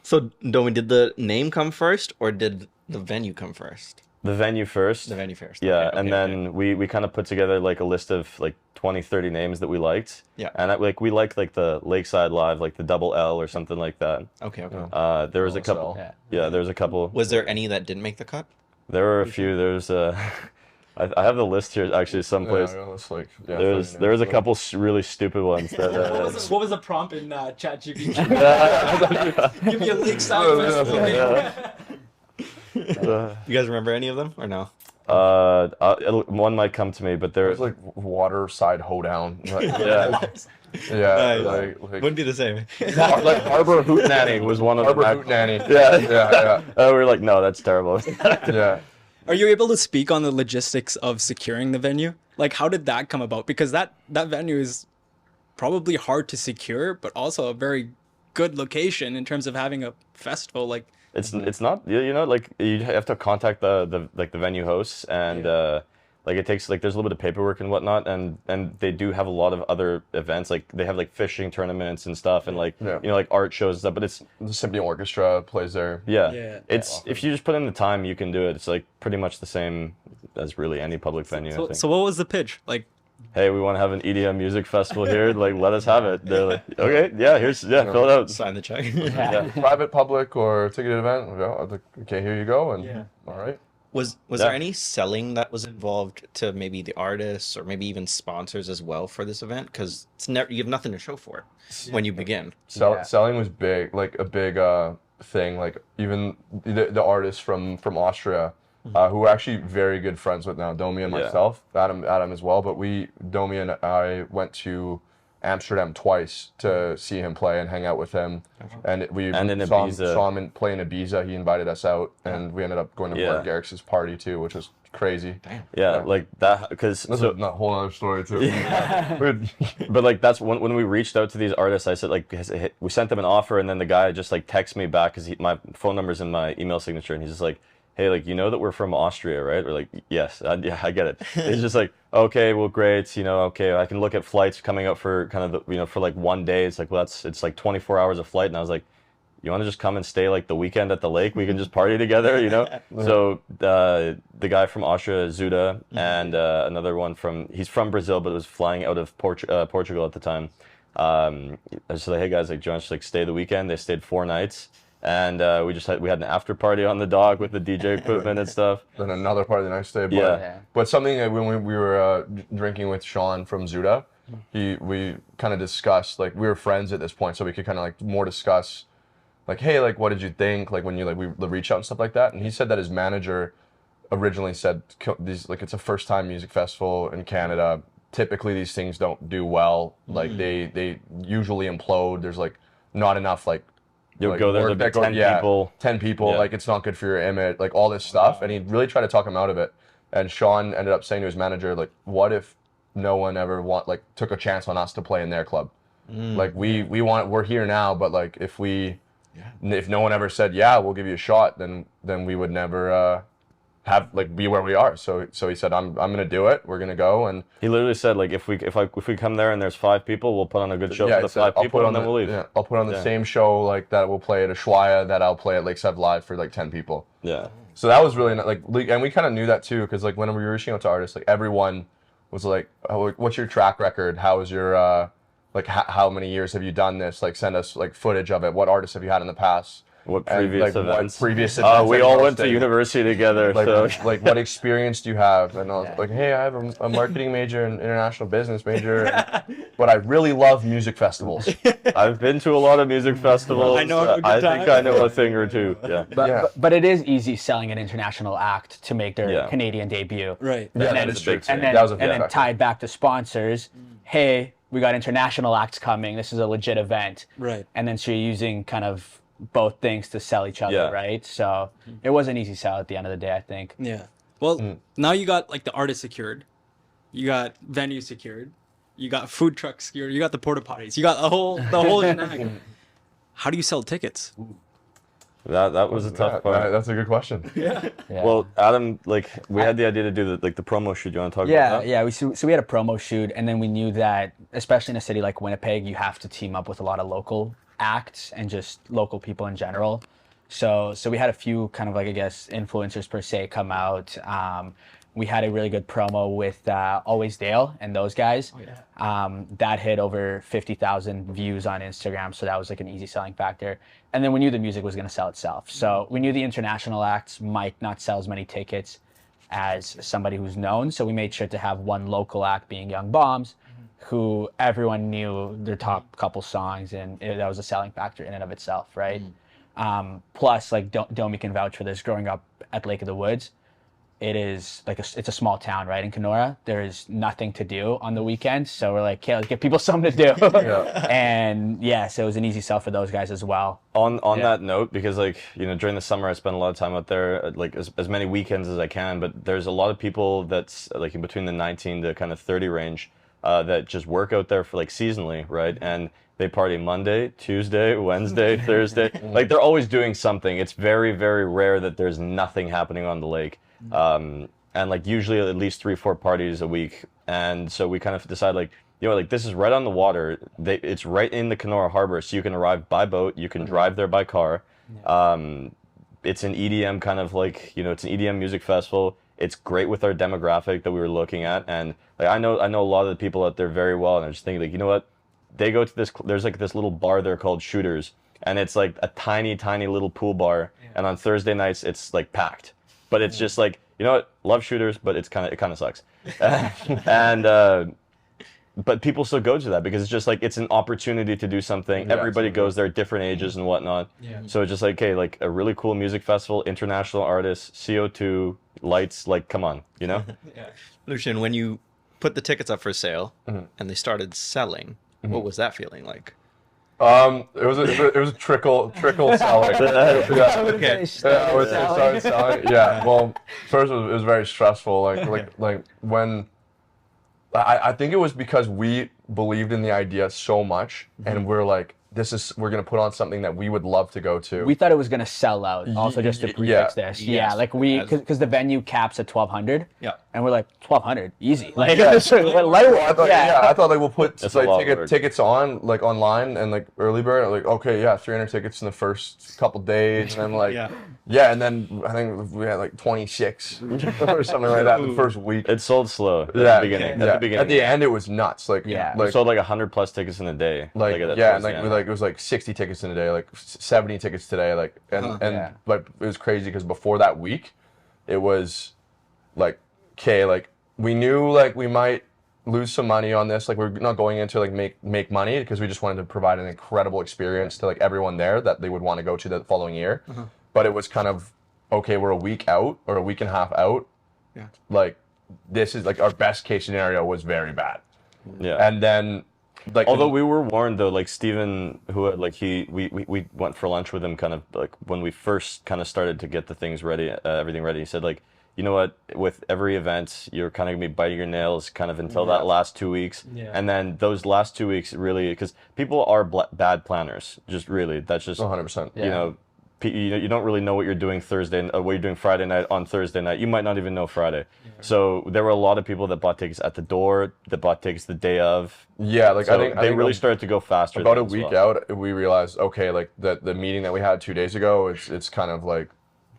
So, Domi, did the name come first, or did the venue come first? The venue first. The venue first. Yeah, Okay, and okay, then okay. we kind of put together like a list of like 20, 30 names that we liked. Yeah. And like we liked like the Lakeside Live, like the double L or something like that. Okay, okay. There was a couple. LSL. Yeah, there was a couple. Was there any that didn't make the cut? There were a few. There's I have the list here actually someplace. Yeah, it's like, yeah, There was a couple really stupid ones that. What was the prompt in ChatGPT? Give me a Lakeside festival name. You guys remember any of them or no? One might come to me, but There's there. like Waterside Hoedown. Like, Yeah. yeah, Nice. like Wouldn't be the same. Like Harbor Hootenanny was one of Harbor them. Hootenanny. Yeah. Yeah, We were like, no, that's terrible. yeah. Are you able to speak on the logistics of securing the venue? Like, how did that come about? Because that venue is probably hard to secure, but also a very good location in terms of having a festival. Like, It's not, like you have to contact the venue hosts, and like it takes, like, there's a little bit of paperwork and whatnot, and they do have a lot of other events, like they have like fishing tournaments and stuff, and like like art shows and stuff. But it's The Symphony Orchestra plays there. Yeah. it's if you just put in the time, you can do it. It's like pretty much the same as really any public venue. I think. so what was the pitch? Like, Hey, we want to have an EDM music festival here. Like, let us have it. They're like, okay, yeah, fill it out. Sign the check. Yeah. Private, public, or ticketed event. Okay, here you go. And all right. Was there any selling that was involved to maybe the artists or maybe even sponsors as well for this event? Because you have nothing to show for it when you begin. Selling was big, like a big thing. Like even the artists from Austria, who we're actually very good friends with now, Domi and myself, Adam as well. But Domi and I went to Amsterdam twice to see him play and hang out with him, and in saw Ibiza. him play in Ibiza. He invited us out, and we ended up going to Mark Garrix's party too, which was crazy. Damn. Yeah, like that, because That's a whole other story too. but like that's when we reached out to these artists. I said, like, we sent them an offer, and then the guy just like texted me back because my phone number's in my email signature, and he's just like, hey, like, you know that we're from Austria, right? We're like, yes, yeah, I get it. He's just like, okay, well, great, okay, I can look at flights coming up for kind of for like 1 day. It's like, well, it's like 24 hours of flight, and I was like, you want to just come and stay like the weekend at the lake? We can just party together, So the guy from Austria, Zuda, and another one he's from Brazil, but was flying out of Portugal at the time. I was like, hey guys, like, do you want to just like stay the weekend? They stayed 4 nights. And we had an after party on the dock with the DJ equipment and stuff. Then another part of the next day. Yeah. But something that when we were drinking with Sean from Zuda, we kind of discussed, like, we were friends at this point, so we could kind of like more discuss, like, hey, like, what did you think, like, when you we reach out and stuff like that. And he said that his manager originally said these, like, it's a first time music festival in Canada. Typically these things don't do well. Like they usually implode. There's like not enough like. You'll go there, there'll be 10 people. 10 people, like, it's not good for your image, like, all this stuff. And he really tried to talk him out of it. And Sean ended up saying to his manager, like, what if no one ever took a chance on us to play in their club? Like, we're here now, but, like, if no one ever said, yeah, we'll give you a shot, then we would never be where we are. So he said, I'm gonna do it. We're gonna go. And he literally said, like, if we come there and there's 5 people, we'll put on a good show for the 5 people, and then we'll leave. Yeah, I'll put on the same show like that we'll play at Ushuaia that I'll play at Lakeside Live for like 10 people. Yeah. So that was really like, and we kind of knew that too, because like when we were reaching out to artists, like everyone was like, oh, what's your track record? How is your like how many years have you done this? Like, send us like footage of it. What artists have you had in the past? What previous events? What previous events? We all went to university together. Like, so. like, what experience do you have? And I was like, hey, I have a marketing major and international business major, but I really love music festivals. I've been to a lot of music festivals. I know a good I time. think I know a thing or two. Yeah. But it is easy selling an international act to make their Yeah. Canadian debut. right. Yeah, And that then, is true. and then, That was a and big then factor. tied back to sponsors. Hey, we got international acts coming. This is a legit event. Right. And then so you're using kind of both things to sell each other, Yeah. right? So it was an easy sell at the end of the day, I think. Yeah. Well, now you got like the artist secured, you got venue secured, you got food truck secured, you got the porta potties, you got the whole shenanigan. How do you sell tickets? That was a tough part. That's a good question. Yeah. Well, Adam, like we had the idea to do the promo shoot. You want to talk Yeah, about that? yeah. So we had a promo shoot, and then we knew that, especially in a city like Winnipeg, you have to team up with a lot of local acts and just local people in general. So we had a few kind of like, I guess, influencers per se come out. We had a really good promo with Always Dale and those guys. Oh, yeah. That hit over 50,000 views on Instagram, so that was like an easy selling factor. And then we knew the music was going to sell itself. So we knew the international acts might not sell as many tickets as somebody who's known. So we made sure to have one local act, being Young Bombs, who everyone knew their top couple songs, and that was a selling factor in and of itself, right? Plus, like Domi can vouch for this. Growing up at Lake of the Woods, it is like it's a small town, right? In Kenora, there is nothing to do on the weekends, so we're like, okay, let's give people something to do. And yeah, so it was an easy sell for those guys as well. On that note, because like during the summer I spend a lot of time out there, like as many weekends as I can. But there's a lot of people that's like in between the 19 to kind of 30 range that just work out there for like seasonally, right? And they party Monday, Tuesday, Wednesday, Thursday. Like they're always doing something. It's very, very rare that there's nothing happening on the lake. And like usually at least 3-4 parties a week. And so we kind of decide like, like this is right on the water. It's right in the Kenora Harbor, so you can arrive by boat, you can drive there by car. It's an EDM kind of like, it's an EDM music festival. It's great with our demographic that we were looking at. And like I know a lot of the people out there very well, and I'm just thinking like, you know what? They go to there's like this little bar there called Shooters, and it's like a tiny, tiny little pool bar. And on Thursday nights, it's like packed. But it's just like, love Shooters, but it kind of sucks. And but people still go to that because it's just like it's an opportunity to do something. Yeah, Everybody absolutely. goes there at different ages and whatnot. So it's just like, okay, like a really cool music festival, international artists, CO2, lights, like come on, Lucien, when you put the tickets up for sale and they started selling, what was that feeling like? It was a trickle selling. Okay. It started selling. Yeah. Well, first it was very stressful. Like when I think it was because we believed in the idea so much, and we're like, we're gonna put on something that we would love to go to. We thought it was going to sell out. Also, just to prefix this, Yes. like because the venue caps at 1,200. Yeah. And we're like 1,200, easy. Like, I yeah. thought like we'll put That's a lot of work. tickets on like online and like early bird. Like okay, yeah, 300 tickets in the first couple days, and I'm like, and then I think we had like 26 or something like that the first week. It sold slow at the beginning. At the end, it was nuts. Like We sold like 100+ tickets in a day. It was like 60 tickets in a day, like 70 tickets today, like and like it was crazy because before that week, it was like okay, like we knew like we might lose some money on this, like we're not going into like make money because we just wanted to provide an incredible experience to like everyone there that they would want to go to the following year. But it was kind of okay, we're a week out or a week and a half out. Like this is like our best case scenario was very bad. And then like although we were warned though, like Steven, who had like we went for lunch with him kind of like when we first kind of started to get the things ready, everything ready. He said like, you know what, with every event you're kind of gonna be biting your nails kind of until that last 2 weeks, and then those last 2 weeks really, because people are bad planners, just really, that's just 100%. You don't really know what you're doing what you're doing Friday night on Thursday night. You might not even know Friday. So there were a lot of people that bought tickets at the door, that bought tickets the day of. Yeah, like so I think they really started to go faster. About a week out, we realized okay, like the meeting that we had 2 days ago, it's kind of like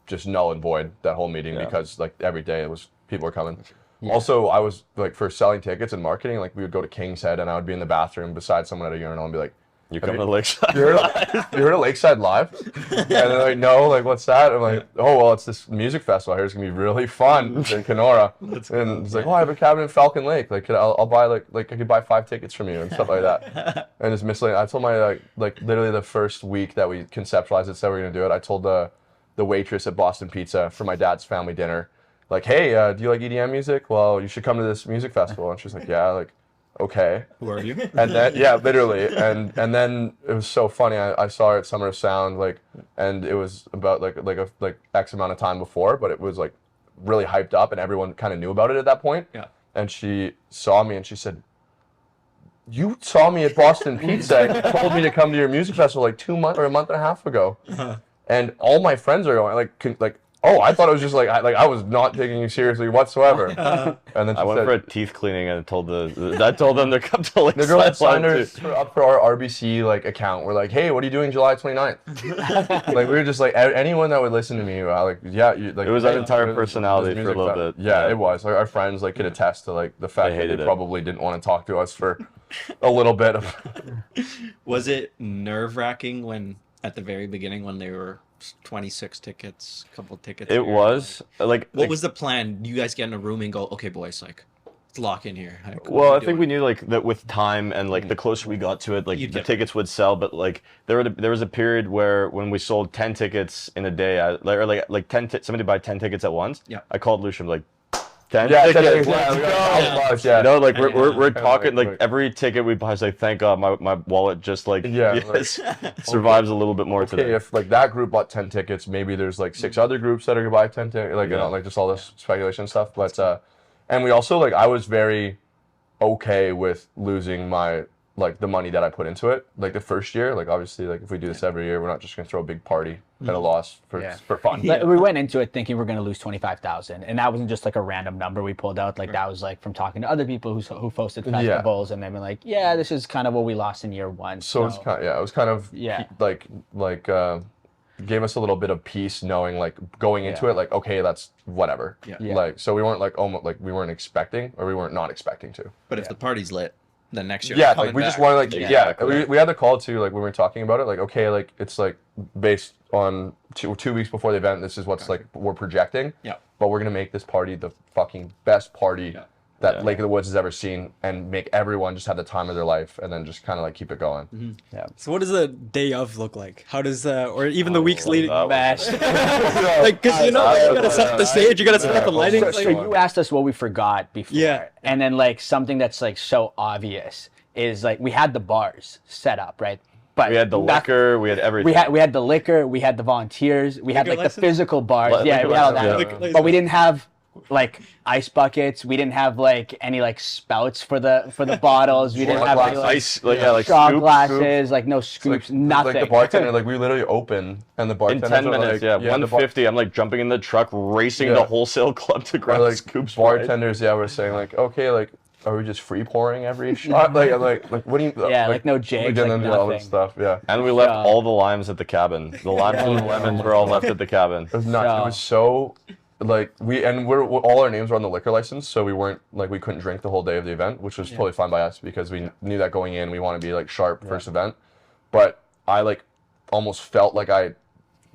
just null and void, that whole meeting, because like every day people were coming. Also, I was like for selling tickets and marketing, like we would go to King's Head and I would be in the bathroom beside someone at a urinal and be like, You're coming to Lakeside. You heard of Lakeside Live? And they're like, no, like, what's that? I'm like, oh, well, it's this music festival here. It's going to be really fun in Kenora. And it's like, oh, I have a cabin in Falcon Lake. Like, I'll buy, like I could buy 5 tickets from you and stuff like that. And it's misleading. I told my, like literally the first week that we conceptualized it, said we were going to do it, I told the waitress at Boston Pizza for my dad's family dinner, like, hey, do you like EDM music? Well, you should come to this music festival. And she's like, yeah, like, okay. Who are you? And then literally, and then it was so funny. I saw her at Summer of Sound, like, and it was about like X amount of time before, but it was like really hyped up, and everyone kind of knew about it at that point. Yeah. And she saw me and she said, "You saw me at Boston Pizza and told me to come to your music festival like 2 months or a month and a half ago." and all my friends are going like, oh, I thought it was just like I was not taking you seriously whatsoever. And then I went for a teeth cleaning and I told them to come to the girl that Lakeside signed Live her up for our RBC like account. We're like, hey, what are you doing July 29th? Like we were just like anyone that would listen to me, like yeah, like It was our hey, entire this personality for a music little fest. bit. Yeah, it was. Our friends like could attest to like the fact They that hated they it. probably didn't want to talk to us for a little bit. Was it nerve-wracking when at the very beginning when they were 26 tickets, a couple tickets? It was like What was the plan? You guys get in a room and go, okay, boys, like, let's lock in here. Like, what well, are I think we doing? knew like that with time and like the closer we got to it, like You'd the get- tickets would sell. But like there was a period where when we sold 10 tickets in a day, like 10 somebody buy 10 tickets at once. Yeah. I called Lucien like 10 Yeah, tickets. yeah, Let's we go. got $1,000, yeah. You know, like we're And, talking like like- every ticket we buy is like, thank God my wallet just like Yeah, yes, survives a little bit more Okay, today. if like that group bought 10 tickets, maybe there's like 6 other groups that are gonna buy 10 tickets, like you know, like just all this speculation stuff. But and we also like I was very okay with losing my like the money that I put into it. Like the first year, like obviously like if we do this every year, we're not just gonna throw a big party at a loss for fun. Like, we went into it thinking we're going to lose 25,000, and that wasn't just like a random number we pulled out. Like that was like from talking to other people who hosted festivals, and they've been like, yeah, this is kind of what we lost in year one. So it's kind of, it was kind of like gave us a little bit of peace knowing like going into it like okay, that's whatever. Yeah. Like so we weren't like almost like we weren't expecting or we weren't not expecting to. But if the party's lit, then next year. Yeah, coming like we just back. wanted like Exactly. we had the call too like when we were talking about it like okay like it's like based on 2 weeks before the event this is what's like we're projecting. Yeah. But we're gonna make this party the fucking best party that Lake of the Woods has ever seen and make everyone just have the time of their life and then just kind of like keep it going. So what does the day of look like? How does or even the weeks leading? that was- Like, because you know, you gotta set up the stage, you gotta set up the lighting. So like- you asked us what we forgot before. Yeah. And then like something that's like so obvious is like we had the bars set up, right? But We had the liquor, we had everything. we had the liquor, we had the volunteers, we had Liquor like license? the physical bars. Liquor Yeah, we had all license, that. yeah. Liquor But we license. didn't have like ice buckets. We didn't have like any like spouts for the bottles. We didn't Shot have any, glasses. like ice, like yeah, like shot scoop, glasses, like no scoops, nothing. Like the bartender, like we literally open and the in bartender 10 minutes, like, yeah, the bar- 150. I'm like jumping in the truck, racing Yeah. the wholesale club to or, grab like scoops. right? bartenders, we're saying like okay, like are we just free pouring every shot? Like what do you? Yeah, like no jigs, We didn't like do all this nothing. stuff. Yeah, And we left Yeah. all the limes at the cabin. The limes and the lemons were all left at the cabin. it was nuts. So- It was so like we're all our names were on the liquor license, so we weren't like we couldn't drink the whole day of the event, which was totally fine by us because we knew that going in we want to be like sharp first event. But I like almost felt like I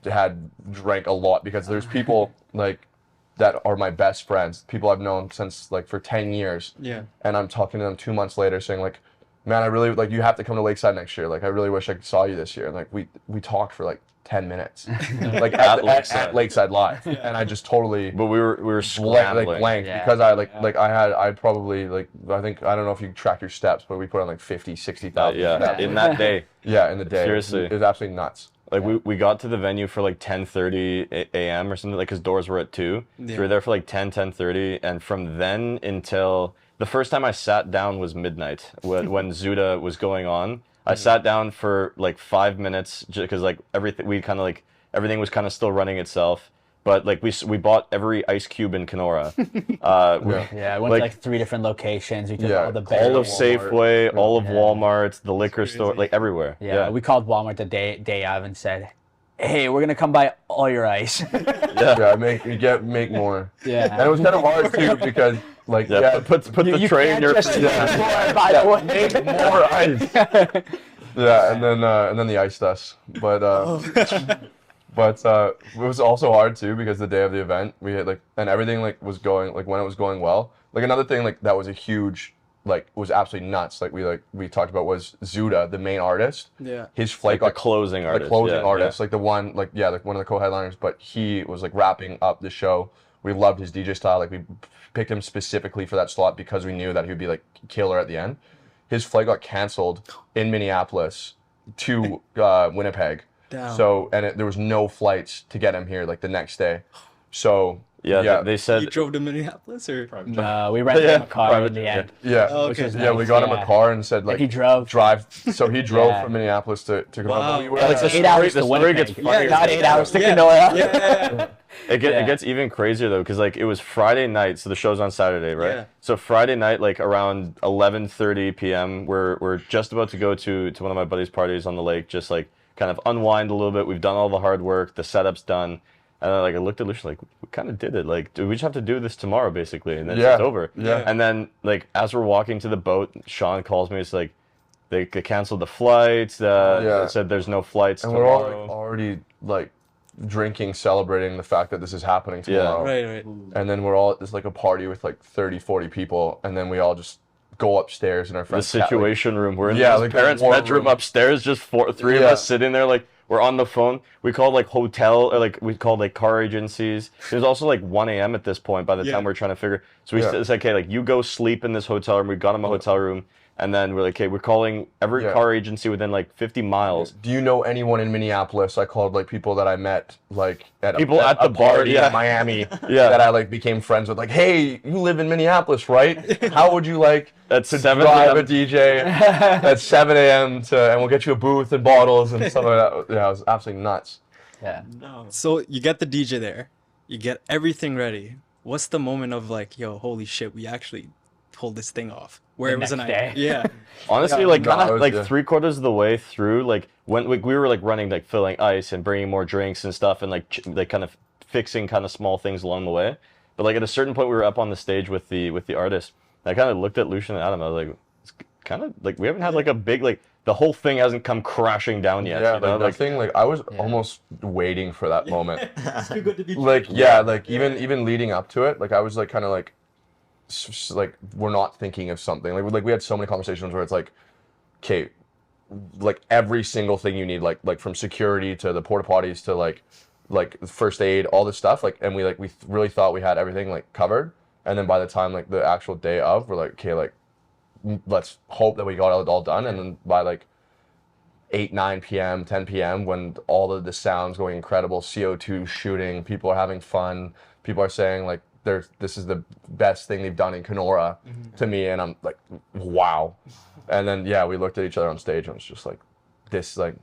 had drank a lot because there's people like that are my best friends, people I've known since like for 10 years. Yeah. And I'm talking to them 2 months later saying like, man, I really like you have to come to Lakeside next year. Like I really wish I saw you this year. And like we talked for like 10 minutes, like At at Lakeside Live, and I just totally But we were scrambling. blanked Yeah. because I probably like I think I don't know if you track your steps, but we put on like 50, 60,000 Yeah, steps. in that day. Yeah, in the day. Seriously. It was absolutely nuts. Like we got to the venue for like 10:30 a.m. or something, like because doors were at 2. So we were there for like 10:30, and from then until the first time I sat down was midnight when Zuda was going on. I sat down for like 5 minutes because like everything was kind of still running itself. But like we bought every ice cube in Kenora. Yeah, I went like- to like 3 different locations. We took Yeah, all the all of barrels. Safeway, all of Yeah. Walmart, the liquor store, like everywhere. Yeah, we called Walmart the day of and said, "Hey, we're gonna come buy all your ice." Yeah, make more. Yeah. And it was kind of hard too because like put the tray in your just Yeah. buy the one. make more ice. Yeah, and then the iced us, but it was also hard too because the day of the event we had like and everything like was going like when it was going well. Like another thing like that was a huge like was absolutely nuts. Like we talked about was Zuda, the main artist. Yeah. His flight Like the got closing artist. the closing yeah, artist, like the one, like one of the co-headliners. But he was like wrapping up the show. We loved his DJ style. Like we picked him specifically for that slot because we knew that he would be like killer at the end. His flight got canceled in Minneapolis to Winnipeg. Damn. So there was no flights to get him here like the next day. So Yeah, Yeah. they said You drove to Minneapolis or? No, we rented him a car in the end. Yeah, Oh, Which okay. was yeah, we nice, got him a yeah. car and said like he drove. drive. So he drove Yeah. from Minneapolis to Kenora. Wow. We were Yeah, like at the a- 8 hours the to story Winnipeg. gets funnier. Not 8 hours to Yeah. Kenora. Yeah. It Yeah. gets even crazier though, because like it was Friday night, so the show's on Saturday, right? Yeah. So Friday night, like around 11:30 p.m., we're just about to go to one of my buddy's parties on the lake, just like kind of unwind a little bit. We've done all the hard work, the setup's done, and then like I looked at Lucien like we kind of did it. Like, do we just have to do this tomorrow basically, and then Yeah. it's over. Yeah. And then like as we're walking to the boat, Sean calls me. It's like they canceled the flights. Yeah. Said there's no flights and tomorrow. we're all like, already like drinking, celebrating the fact that this is happening Yeah. tomorrow. Right. And then we're all at this like a party with like 30, 40 people, and then we all just go upstairs in our The friend's situation room. We're in Yeah, his like the parents' war bedroom room. upstairs, just three of Yeah. us sitting there, like we're on the phone. We called like hotel or like we called like car agencies. It was also like 1 a.m. at this point by the Yeah. time we are trying to figure. So we Yeah. said, okay, like you go sleep in this hotel room. We got him a hotel room, and then we're like, okay, we're calling every Yeah. car agency within like 50 miles. Do you know anyone in Minneapolis? I called like people that I met like at People at the bar, party yeah. in Miami Yeah. that I like became friends with. Like, hey, you live in Minneapolis, right? How would you like That's to 7 drive a.m. a DJ at 7 a.m. and we'll get you a booth and bottles and stuff like that. Yeah, it was absolutely nuts. Yeah. So you get the DJ there, you get everything ready. What's the moment of like, yo, holy shit, we actually pulled this thing off? Where The it was an next idea. day. Yeah. Honestly, Yeah, like no, kind it of was like good. 3/4 of the way through, like when we were like running, like filling ice and bringing more drinks and stuff, and like like kind of fixing kind of small things along the way. But like at a certain point, we were up on the stage with the artist. And I kind of looked at Lucien and Adam. I was like, it's kind of like we haven't had like a big like the whole thing hasn't come crashing down yet. Yeah, you know? like the thing, like I was almost waiting for that moment. It's too good to be true. Like yeah, like even leading up to it, like I was like kind of like like we're not thinking of something. Like we had so many conversations where it's like, okay, like every single thing you need, like from security to the porta potties to like first aid, all this stuff. Like and we really thought we had everything like covered. And then by the time like the actual day of, we're like, okay, like let's hope that we got it all done. And then by like 8, 9 p.m., 10 p.m., when all of the sounds going incredible, CO2 shooting, people are having fun, people are saying like this is the best thing they've done in Kenora to me, and I'm like, wow. And then yeah, we looked at each other on stage and it was just like, this like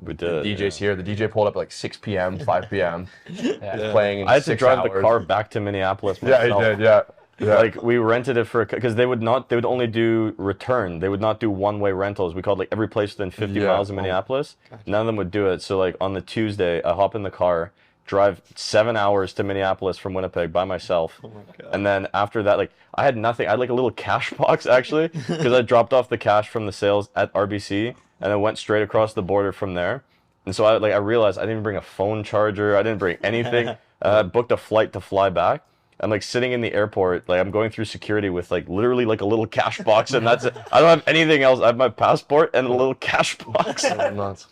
we did. DJ's here. The DJ pulled up at like 6 p.m., 5 p.m. Yeah. playing in I had to 6 drive hours. the car back to Minneapolis. Yeah, he myself. did. Yeah. Yeah. Like we rented it for because they would only do return. They would not do one-way rentals. We called like every place within 50 Yeah. miles of Minneapolis. None of them would do it. So like on the Tuesday, I hop in the car, drive 7 hours to Minneapolis from Winnipeg by myself. Oh my God. And then after that, like I had nothing. I had like a little cash box actually because I dropped off the cash from the sales at RBC and then went straight across the border from there. And so I realized I didn't bring a phone charger. I didn't bring anything. I booked a flight to fly back. I'm like sitting in the airport, like I'm going through security with like literally like a little cash box, and that's it. I don't have anything else. I have my passport and a little cash box. Nuts.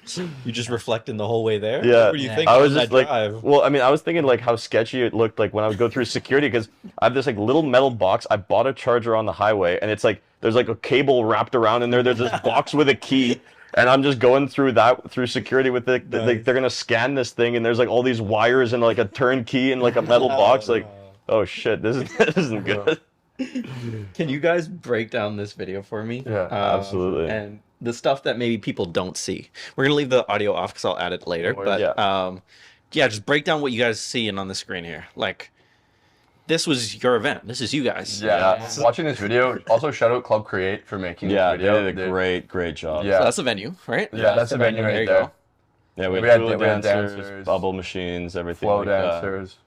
You just reflecting the whole way there? Yeah. What were you Yeah. thinking I was on just that like, drive? well, I mean, I was thinking like how sketchy it looked like when I would go through security because I have this like little metal box. I bought a charger on the highway, and it's like there's like a cable wrapped around in there. There's this box with a key. And I'm just going through security with it. Like they're gonna scan this thing, and there's like all these wires and like a turnkey and like a metal box. Like, oh shit, this isn't good. Can you guys break down this video for me? Yeah, absolutely. And the stuff that maybe people don't see. We're gonna leave the audio off because I'll add it later. But yeah, just break down what you guys seeing on the screen here. Like, this was your event. This is you guys. Yeah. Watching this video, also shout out Club Create for making Yeah, this they video. did a great job. Yeah. So that's the venue, right? Yeah, that's the venue There right you there. go. Yeah, we We had had- hula we had dancers, dancers, bubble machines, everything Flow like that. dancers.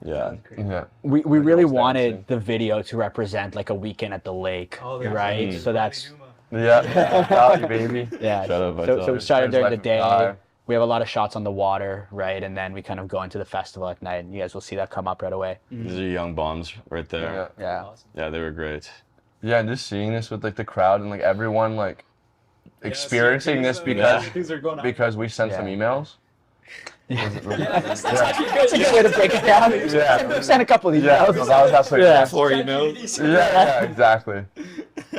Yeah. Yeah. We really girls wanted dancing. the video to represent like a weekend at the lake, right? So that's Yeah. Valley, baby. yeah. Shout out So we Vitalis. started during Life the of day. Guy. We have a lot of shots on the water, right? And then we kind of go into the festival at night, and you guys will see that come up right away. These are young bombs right there. Yeah. Yeah. Yeah, they were great. Yeah, and just seeing this with like the crowd and like everyone like experiencing this because we sent some emails. That's a good way to break it down. Send a couple of Yeah, emails. that was absolutely Yeah. 4 emails. yeah, exactly.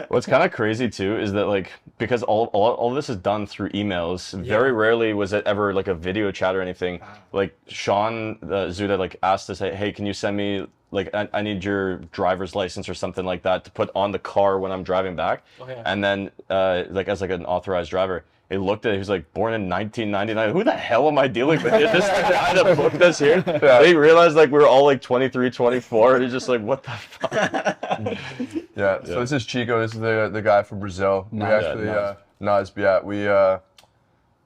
What's kind of crazy too is that like because all of this is done through emails. Very rarely was it ever like a video chat or anything. Like Sean Zuda like asked us, hey, can you send me like I need your driver's license or something like that to put on the car when I'm driving back. And then like as like an authorized driver. He looked at it, he was like, born in 1999. Who the hell am I dealing with? Is this the guy that booked us here? He realized like we were all like 23, 24. And he's just like, what the fuck? Yeah, so this is Chico. This is the guy from Brazil. We actually, Naz, we're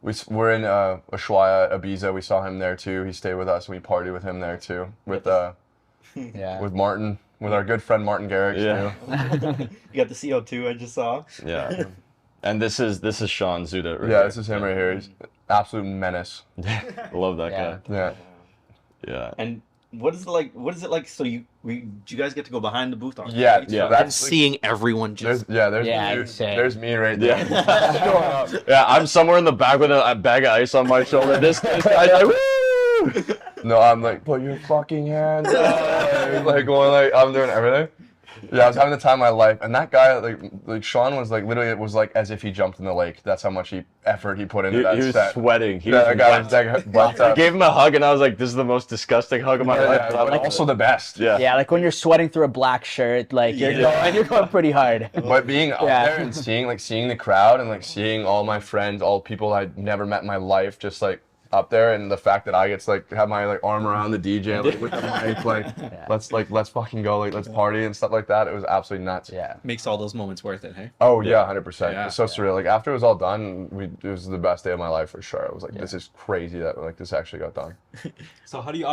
in Ushuaia, Ibiza. We saw him there too. He stayed with us and we partied with him there too. With Martin, with our good friend Martin Garrix too. You got the CO2 I just saw. Yeah. And this is Sean Zuda right Yeah, here. this is him right here. He's absolute menace. I love that guy. Yeah. Yeah. And what is it like? So you guys get to go behind the booth on Yeah, stage? yeah. And That's seeing everyone just there's me right there. Yeah. Yeah, I'm somewhere in the back with a bag of ice on my shoulder. This guy, like, woo! No, I'm like, put your fucking hands up. Like going like I'm doing everything. Yeah, I was having the time of my life, and that guy, like Sean, was like literally, it was like as if he jumped in the lake. That's how much effort he put into that He was set. sweating. That guy, but, I gave him a hug, and I was like, "This is the most disgusting hug of my life." but Like, also the best. yeah. Yeah, like when you're sweating through a black shirt, like you're going pretty hard. But being up there and seeing the crowd and like seeing all my friends, all people I'd never met in my life, just like up there, and the fact that I get to like have my like arm around the DJ and, like, with the mic, like let's fucking go, like let's party and stuff like that. It was absolutely nuts. Yeah. makes all those moments worth it, hey? Oh yeah, 100%. Yeah. It's so surreal. Like after it was all done, it was the best day of my life for sure. I was like, this is crazy that like this actually got done. So how do you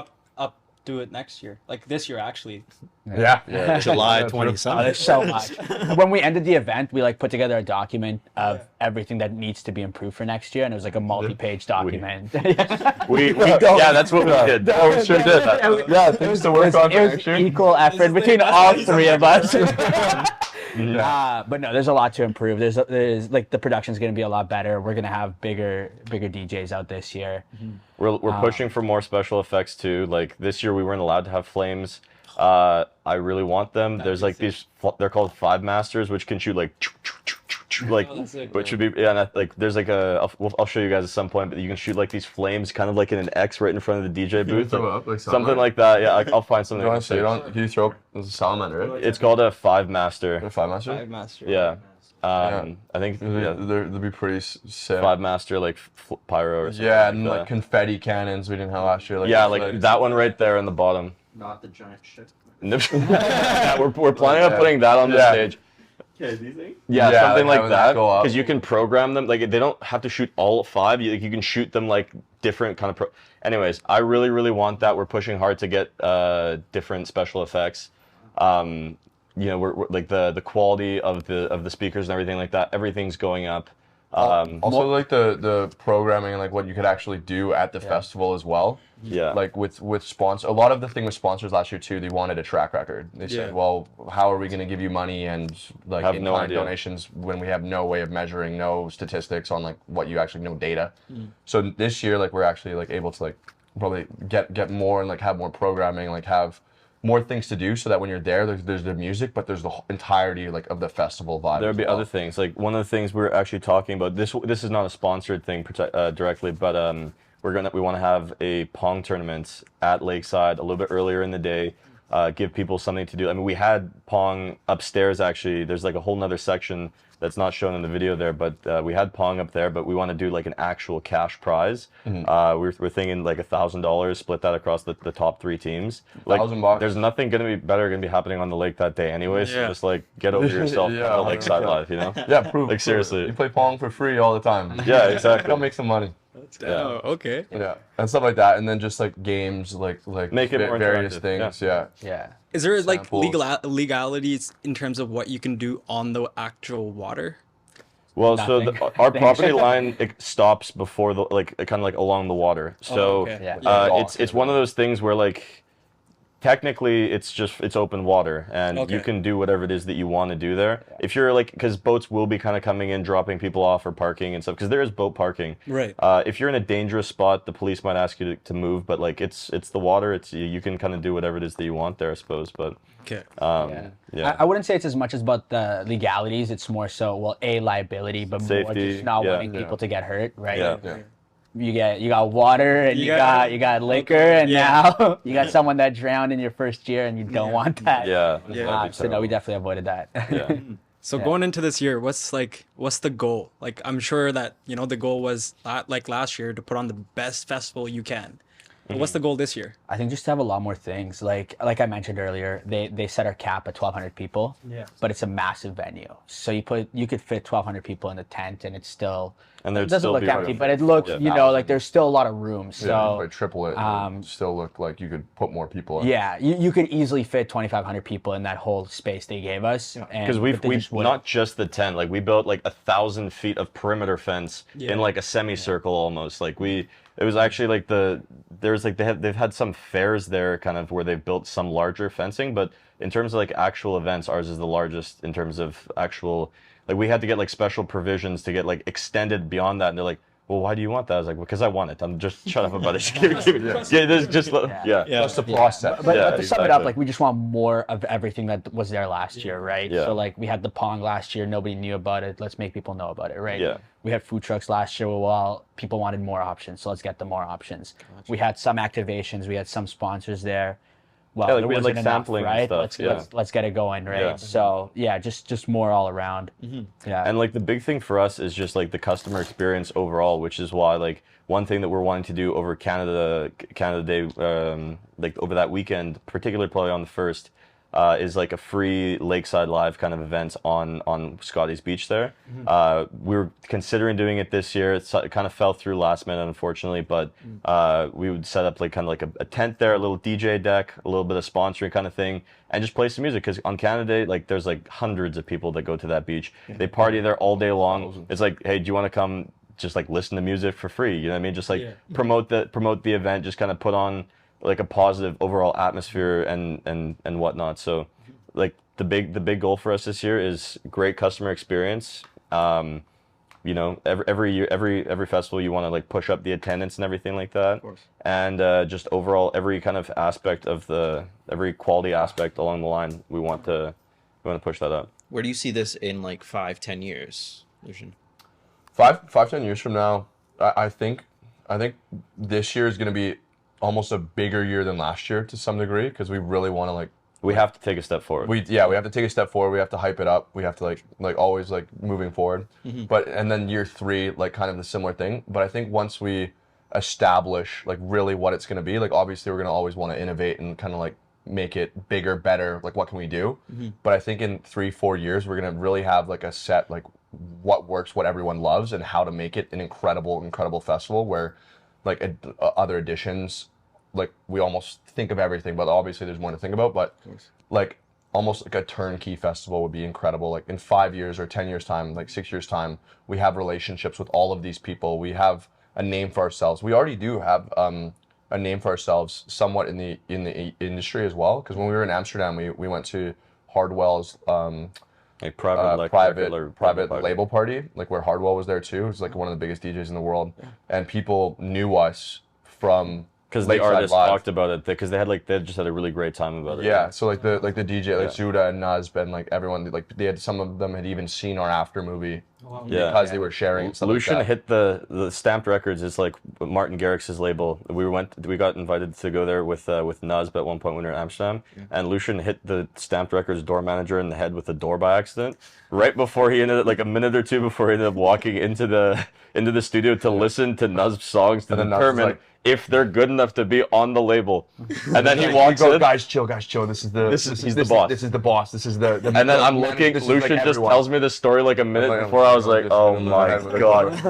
do it next year? Like this year, actually. Yeah. July Oh, 27th. there's so much. When we ended the event, we like put together a document of everything that needs to be improved for next year, and it was like a multi-page document. Yeah, that's what we did. Oh, we sure did. Yeah, things to work on for It was next year. equal effort between all three of us. But no, there's a lot to improve. There's like the production's gonna be a lot better. We're gonna have bigger DJs out this year. We're pushing for more special effects too. Like this year, we weren't allowed to have flames. I really want them. There's like these. They're called 5 masters, which can shoot like which would be like there's like I'll show you guys at some point, but you can shoot like these flames, kind of like in an X right in front of the DJ booth, throw up, like something like that. Yeah, I'll find something. You want to say it on? Can you throw up? It's a salamander, right? It's called a 5 master. A 5 master? 5 master. Yeah. I think They'd be pretty sick. 5 master like pyro or something. Yeah, and like like confetti cannons we didn't have last year. yeah, like that one right there in the bottom. Not the giant shit. Yeah, we're planning on putting that on the stage. Okay, these things? Yeah, Yeah, something like like having that that. go up. Because you can program them. Like they don't have to shoot all 5. You can shoot them like different kind of. Anyways, I really want that. We're pushing hard to get different special effects. You know, we're like the quality of the speakers and everything like that. Everything's going up. Also, like the programming and like what you could actually do at the festival as well. Yeah. Like with sponsor, a lot of the thing with sponsors last year too, they wanted a track record. They said, well, how are we going to give you money and like Have in no kind idea. donations when we have no way of measuring, no statistics on like what you actually know data. So this year, like we're actually like able to like probably get more and like have more programming, like have more things to do, so that when you're there's the music, but there's the entirety like of the festival vibe. There'd be other things. Like one of the things we're actually talking about. This is not a sponsored thing directly, but we want to have a Pong tournament at Lakeside a little bit earlier in the day. Give people something to do. I mean, we had Pong upstairs actually. There's like a whole nother section that's not shown in the video there, but we had Pong up there. But we want to do like an actual cash prize. We're thinking like $1,000, split that across the top 3 teams. Like, $1,000. there's nothing gonna be happening on the lake that day anyways. So just like get over yourself Yeah, on the Lakeside Live, you know? Yeah, prove. Like, seriously. you play Pong for free all the time. Yeah, exactly. Go make some money. Oh, okay. Yeah, and stuff like that, and then just like games, like Make it more various interactive, things. Yeah. Yeah. Is there like Samples. legalities in terms of what you can do on the actual water? Well, so Nothing. our property line it stops before the kind of like along the water. So okay. Yeah. it's one of those things where like technically it's open water, and you can do whatever it is that you want to do there. If you're like, because boats will be kind of coming in, dropping people off or parking and stuff, because there is boat parking. Right. If you're in a dangerous spot, the police might ask you to move, but like it's the water. It's you can kind of do whatever it is that you want there, I suppose. But Okay. I wouldn't say it's as much as about the legalities. It's more so, well, liability, but more Safety, just not yeah. wanting people to get hurt, right? Yeah. You got water and you got liquor, and now you got someone that drowned in your first year, and you don't want that. So no, we definitely avoided that. Yeah. So going into this year, what's the goal? Like, I'm sure that, the goal was like last year to put on the best festival you can. But what's the goal this year? I think just to have a lot more things. Like I mentioned earlier, they set our cap at 1,200 people. Yeah. But it's a massive venue, so you could fit 1,200 people in the tent, and it's still. And it doesn't look empty, but it looks, like there's still a lot of room. So triple it, still looked like you could put more people in. Yeah, you could easily fit 2,500 people in that whole space they gave us. Because we not just the tent, like we built like 1,000 feet of perimeter fence in like a semicircle almost. Like it was actually like they've had some fairs there kind of where they've built some larger fencing, but in terms of like actual events, ours is the largest in terms of actual. Like we had to get like special provisions to get like extended beyond that, and they're like, "Well, why do you want that?" I was like, "Because I want it. I'm just shut up about it." There's just That's the process. But to sum it up, like we just want more of everything that was there last year, right? Yeah. So like we had the pong last year, nobody knew about it. Let's make people know about it, right? Yeah. We had food trucks last year. Well, people wanted more options, so let's get them more options. Gotcha. We had some activations. We had some sponsors there. Well, like we had like sampling enough, right? and stuff. Let's get it going, right? Yeah. So just more all around. Yeah. And like the big thing for us is just like the customer experience overall, which is why like one thing that we're wanting to do over Canada Day, like over that weekend, particularly probably on the 1st, is like a free Lakeside Live kind of event on Scotty's Beach there. We were considering doing it this year. It kind of fell through last minute, unfortunately, but we would set up like kind of like a tent there, a little DJ deck, a little bit of sponsoring kind of thing, and just play some music. Because on Canada Day, like there's like hundreds of people that go to that beach. They party there all day long. It's like, hey, do you want to come just like listen to music for free? You know what I mean? Just like promote the event, just kind of put on like a positive overall atmosphere and whatnot. So like the big goal for us this year is great customer experience. Every year, every festival you want to like push up the attendance and everything like that. Of course. And just overall every kind of aspect of every quality aspect along the line, we want to push that up. Where do you see this in like 5-10 years, Lucien? 5-10 years from now, I think this year is going to be almost a bigger year than last year to some degree, because we really want to like. We have to take a step forward. We have to take a step forward. We have to hype it up. We have to like always like moving forward. But and then year 3, like kind of the similar thing. But I think once we establish like really what it's going to be, like obviously we're going to always want to innovate and kind of like make it bigger, better. Like what can we do? But I think in 3-4 years we're going to really have like a set like what works, what everyone loves, and how to make it an incredible festival where like other editions, like we almost think of everything, but obviously there's more to think about. But like almost like a turnkey festival would be incredible. Like in 5 years or 10 years time, like 6 years time, we have relationships with all of these people. We have a name for ourselves. We already do have a name for ourselves somewhat in the industry as well. Because when we were in Amsterdam, we went to Hardwell's like private label party, like where Hardwell was there too. It's like one of the biggest DJs in the world, and people knew us from because the artists talked about it, because they just had a really great time about it. Yeah, so like the DJ, like Zuda and Nuzb and like everyone, like some of them had even seen our after movie because they were sharing. Lucien hit the Stamped Records is like Martin Garrix's label. We got invited to go there with Nuzb at one point when we were in Amsterdam, and Lucien hit the Stamped Records door manager in the head with a door by accident right before he ended, like a minute or two before he ended up walking into the studio to listen to Nuzb's songs to determine if they're good enough to be on the label. And then he walks in. Guys, chill. He's the boss. This is the boss. This is the and then I'm looking, Lucien just tells me this story like a minute before. I was like, oh my God.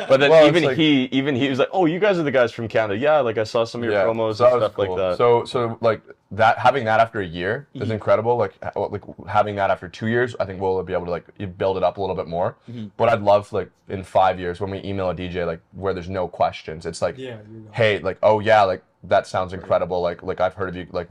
But then even he was like, oh, you guys are the guys from Canada. Yeah, like I saw some of your promos and stuff like that. So like that, having that after a year is incredible. Like having that after 2 years, I think we'll be able to like build it up a little bit more. But I'd love like in 5 years when we email a DJ like where there's no questions, it's like, hey, like, oh yeah, like that sounds incredible. Like I've heard of you. Like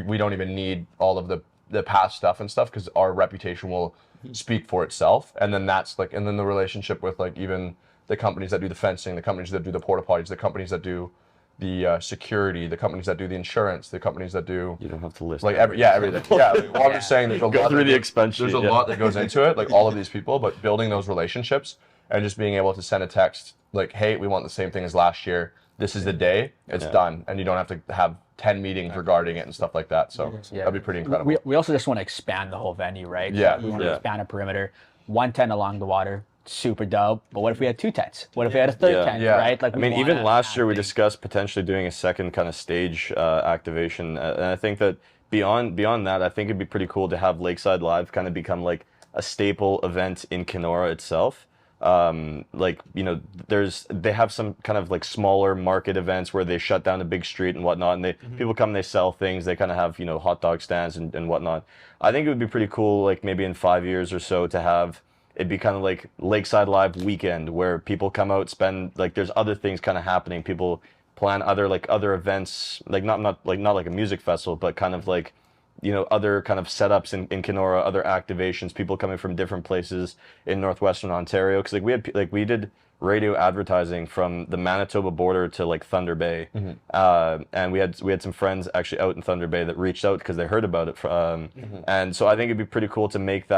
we don't even need all of the past stuff and stuff because our reputation will speak for itself. And then that's like, and then the relationship with like even the companies that do the fencing, the companies that do the porta potties, the companies that do the security, the companies that do the insurance, the companies that do. You don't have to list like everything. Yeah, well, I'm just saying there's a lot. Through the expense There's sheet, a lot that goes into it. Like all of these people, but building those relationships and just being able to send a text like, "Hey, we want the same thing as last year. This is the day. It's done," and you don't have to have 10 meetings regarding it and stuff like that. So that'd be pretty incredible. We also just want to expand the whole venue, right? Yeah. So we want to expand a perimeter. One tent along the water, super dope. But what if we had 2 tents? What if we had a third tent, right? Like, I mean, even last year we discussed potentially doing a second kind of stage activation, and I think that beyond that, I think it'd be pretty cool to have Lakeside Live kind of become like a staple event in Kenora itself. Like, you know, they have some kind of like smaller market events where they shut down a big street and whatnot, and people come, they sell things, they kind of have, you know, hot dog stands and whatnot. I think it would be pretty cool, like maybe in 5 years or so, to have it'd be kind of like Lakeside Live weekend where people come out, spend, like there's other things kind of happening. People plan other events, like not like a music festival, but kind of like, you know, other kind of setups in Kenora, other activations, people coming from different places in northwestern Ontario. Because we did radio advertising from the Manitoba border to like Thunder Bay, and we had some friends actually out in Thunder Bay that reached out because they heard about it. And so I think it'd be pretty cool to make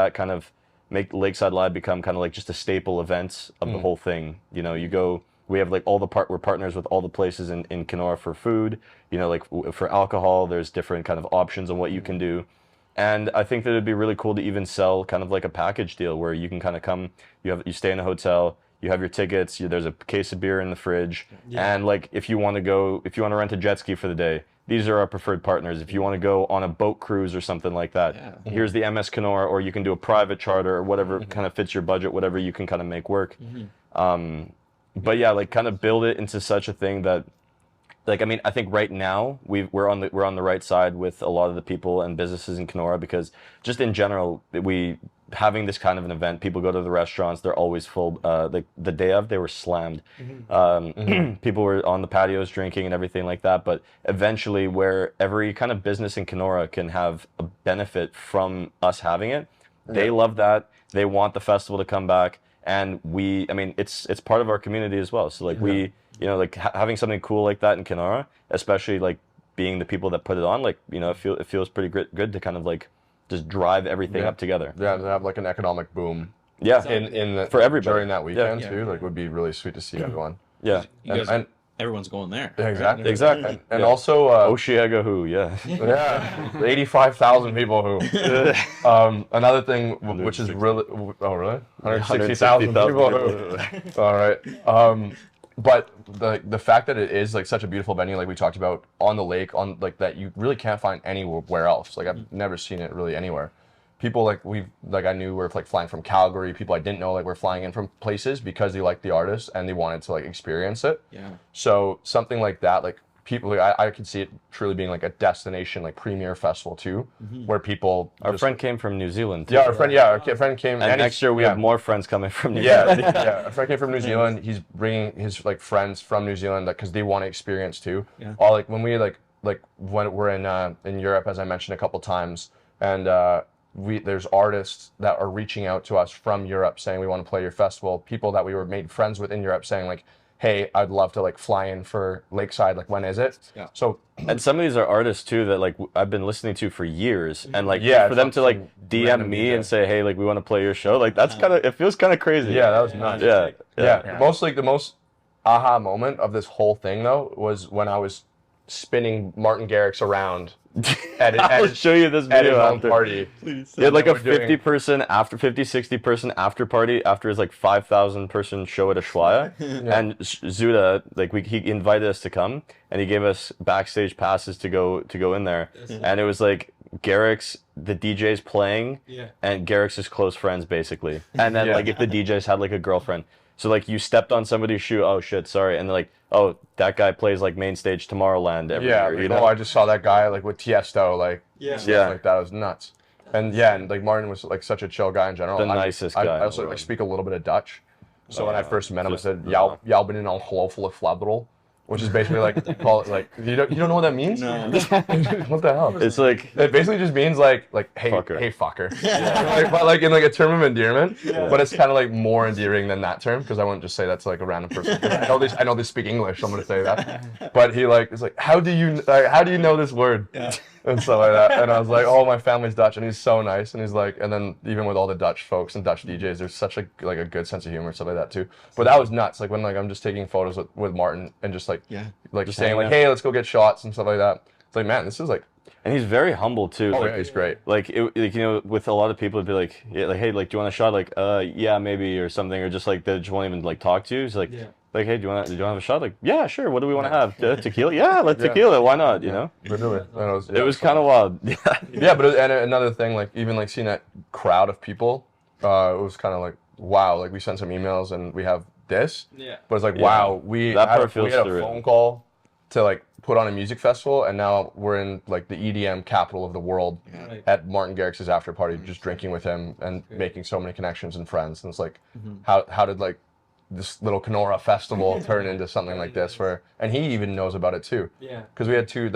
Lakeside Live become kind of like just a staple event of the whole thing. You know, we have like we're partners with all the places in Kenora for food, you know, like for alcohol, there's different kind of options on what you can do. And I think that it'd be really cool to even sell kind of like a package deal where you can kind of come, you stay in a hotel, you have your tickets, there's a case of beer in the fridge. And like, if you want to rent a jet ski for the day, these are our preferred partners. If you want to go on a boat cruise or something like that, here's the MS Kenora, or you can do a private charter or whatever kind of fits your budget, whatever you can kind of make work. But yeah, like kind of build it into such a thing that, like, I mean, I think right now we're on the right side with a lot of the people and businesses in Kenora, because just in general, having this kind of an event, people go to the restaurants, they're always full. Like the day of, they were slammed. People were on the patios drinking and everything like that. But eventually, where every kind of business in Kenora can have a benefit from us having it, they love that. They want the festival to come back. And I mean, it's part of our community as well. So like you know, like having something cool like that in Kenora, especially like being the people that put it on, like, you know, it feels pretty good to kind of like just drive everything up together. Yeah, to have like an economic boom. Yeah, for everybody during that weekend too. Like, would be really sweet to see everyone. Yeah, and everyone's going there. Yeah, exactly. And also, Oshiega who, yeah, 85,000 people who. Another thing, which is really, 160,000 people who. All right. But the fact that it is like such a beautiful venue, like we talked about, on the lake, on like that you really can't find anywhere else. Like, I've never seen it really anywhere. People I knew were like flying from Calgary. People I didn't know like were flying in from places because they liked the artist and they wanted to like experience it. Yeah. So something like that, like people, like, I could see it truly being like a destination, like premier festival too, where people. Our friend came from New Zealand. Yeah, our friend came. And next year we have more friends coming from New Zealand. Yeah, our friend came from New Zealand. He's bringing his like friends from New Zealand because they want to experience too. Yeah. All like when we when we're in Europe, as I mentioned a couple times, and there's artists that are reaching out to us from Europe saying we want to play your festival. People that we were made friends with in Europe saying like, hey, I'd love to like fly in for Lakeside. Like, when is it? Yeah. So, and some of these are artists too that like I've been listening to for years, and like for them to like DM me and say, hey, like we want to play your show, like that's it feels kind of crazy. Yeah, that was nuts. Yeah. The most aha moment of this whole thing though was when I was spinning Martin Garrix around. I'll show you this video after. Party. Please. He had like a 60 person after party after his like 5,000 person show at Ushuaia. And Zuda, like he invited us to come and he gave us backstage passes to go in there. And it was like Garrix, the DJ's playing, and Garrix's close friends basically. And then like if the DJ's had like a girlfriend. So like you stepped on somebody's shoe, oh shit, sorry, and they're like, oh, that guy plays like main stage Tomorrowland every year. You know? I just saw that guy like with Tiesto, like stuff like that. It was nuts. And like Martin was like such a chill guy in general. The nicest guy. I also like speak a little bit of Dutch. So when I first met him, I said, "Jou ben een ongelooflijk fladdrol," which is basically like call it like you don't know what that means? No. What the hell? It's like It basically just means like hey Fucker. hey fucker. Like, but like in like a term of endearment, but it's kind of like more endearing than that term because I wouldn't just say that to like a random person. I know they speak English, so I'm gonna say that. But he like is like how do you know this word? Yeah. And stuff like that. And I was like, oh, my family's Dutch, and he's so nice. And he's like, and then even with all the Dutch folks and Dutch DJs, there's such a good sense of humor and stuff like that too. But that was nuts. Like when like I'm just taking photos with Martin and just like just saying like, hey, let's go get shots and stuff like that. It's like, man, this is like. And he's very humble too. Oh like, yeah, he's great. Like, like you know, with a lot of people, it'd be like, yeah, like, hey, like, do you want a shot? Like, yeah, maybe, or something, or just like they just won't even like talk to you. He's like, like, hey, do you want to have a shot? Like, yeah, sure. What do we want to have? Tequila? Yeah, let's tequila. Why not? You know. Literally. It was kind of wild. Yeah, but and another thing, like even like seeing that crowd of people, it was kind of like wow. Like we sent some emails and we have this. Yeah. But it's like wow, we That had, part feels we had a surreal. phone call to like put on a music festival, and now we're in like the EDM capital of the world at Martin Garrix's after party, just drinking with him and making so many connections and friends. And it's like, how did like this little Kenora festival turn into something like this? And he even knows about it too. Yeah. Because we had two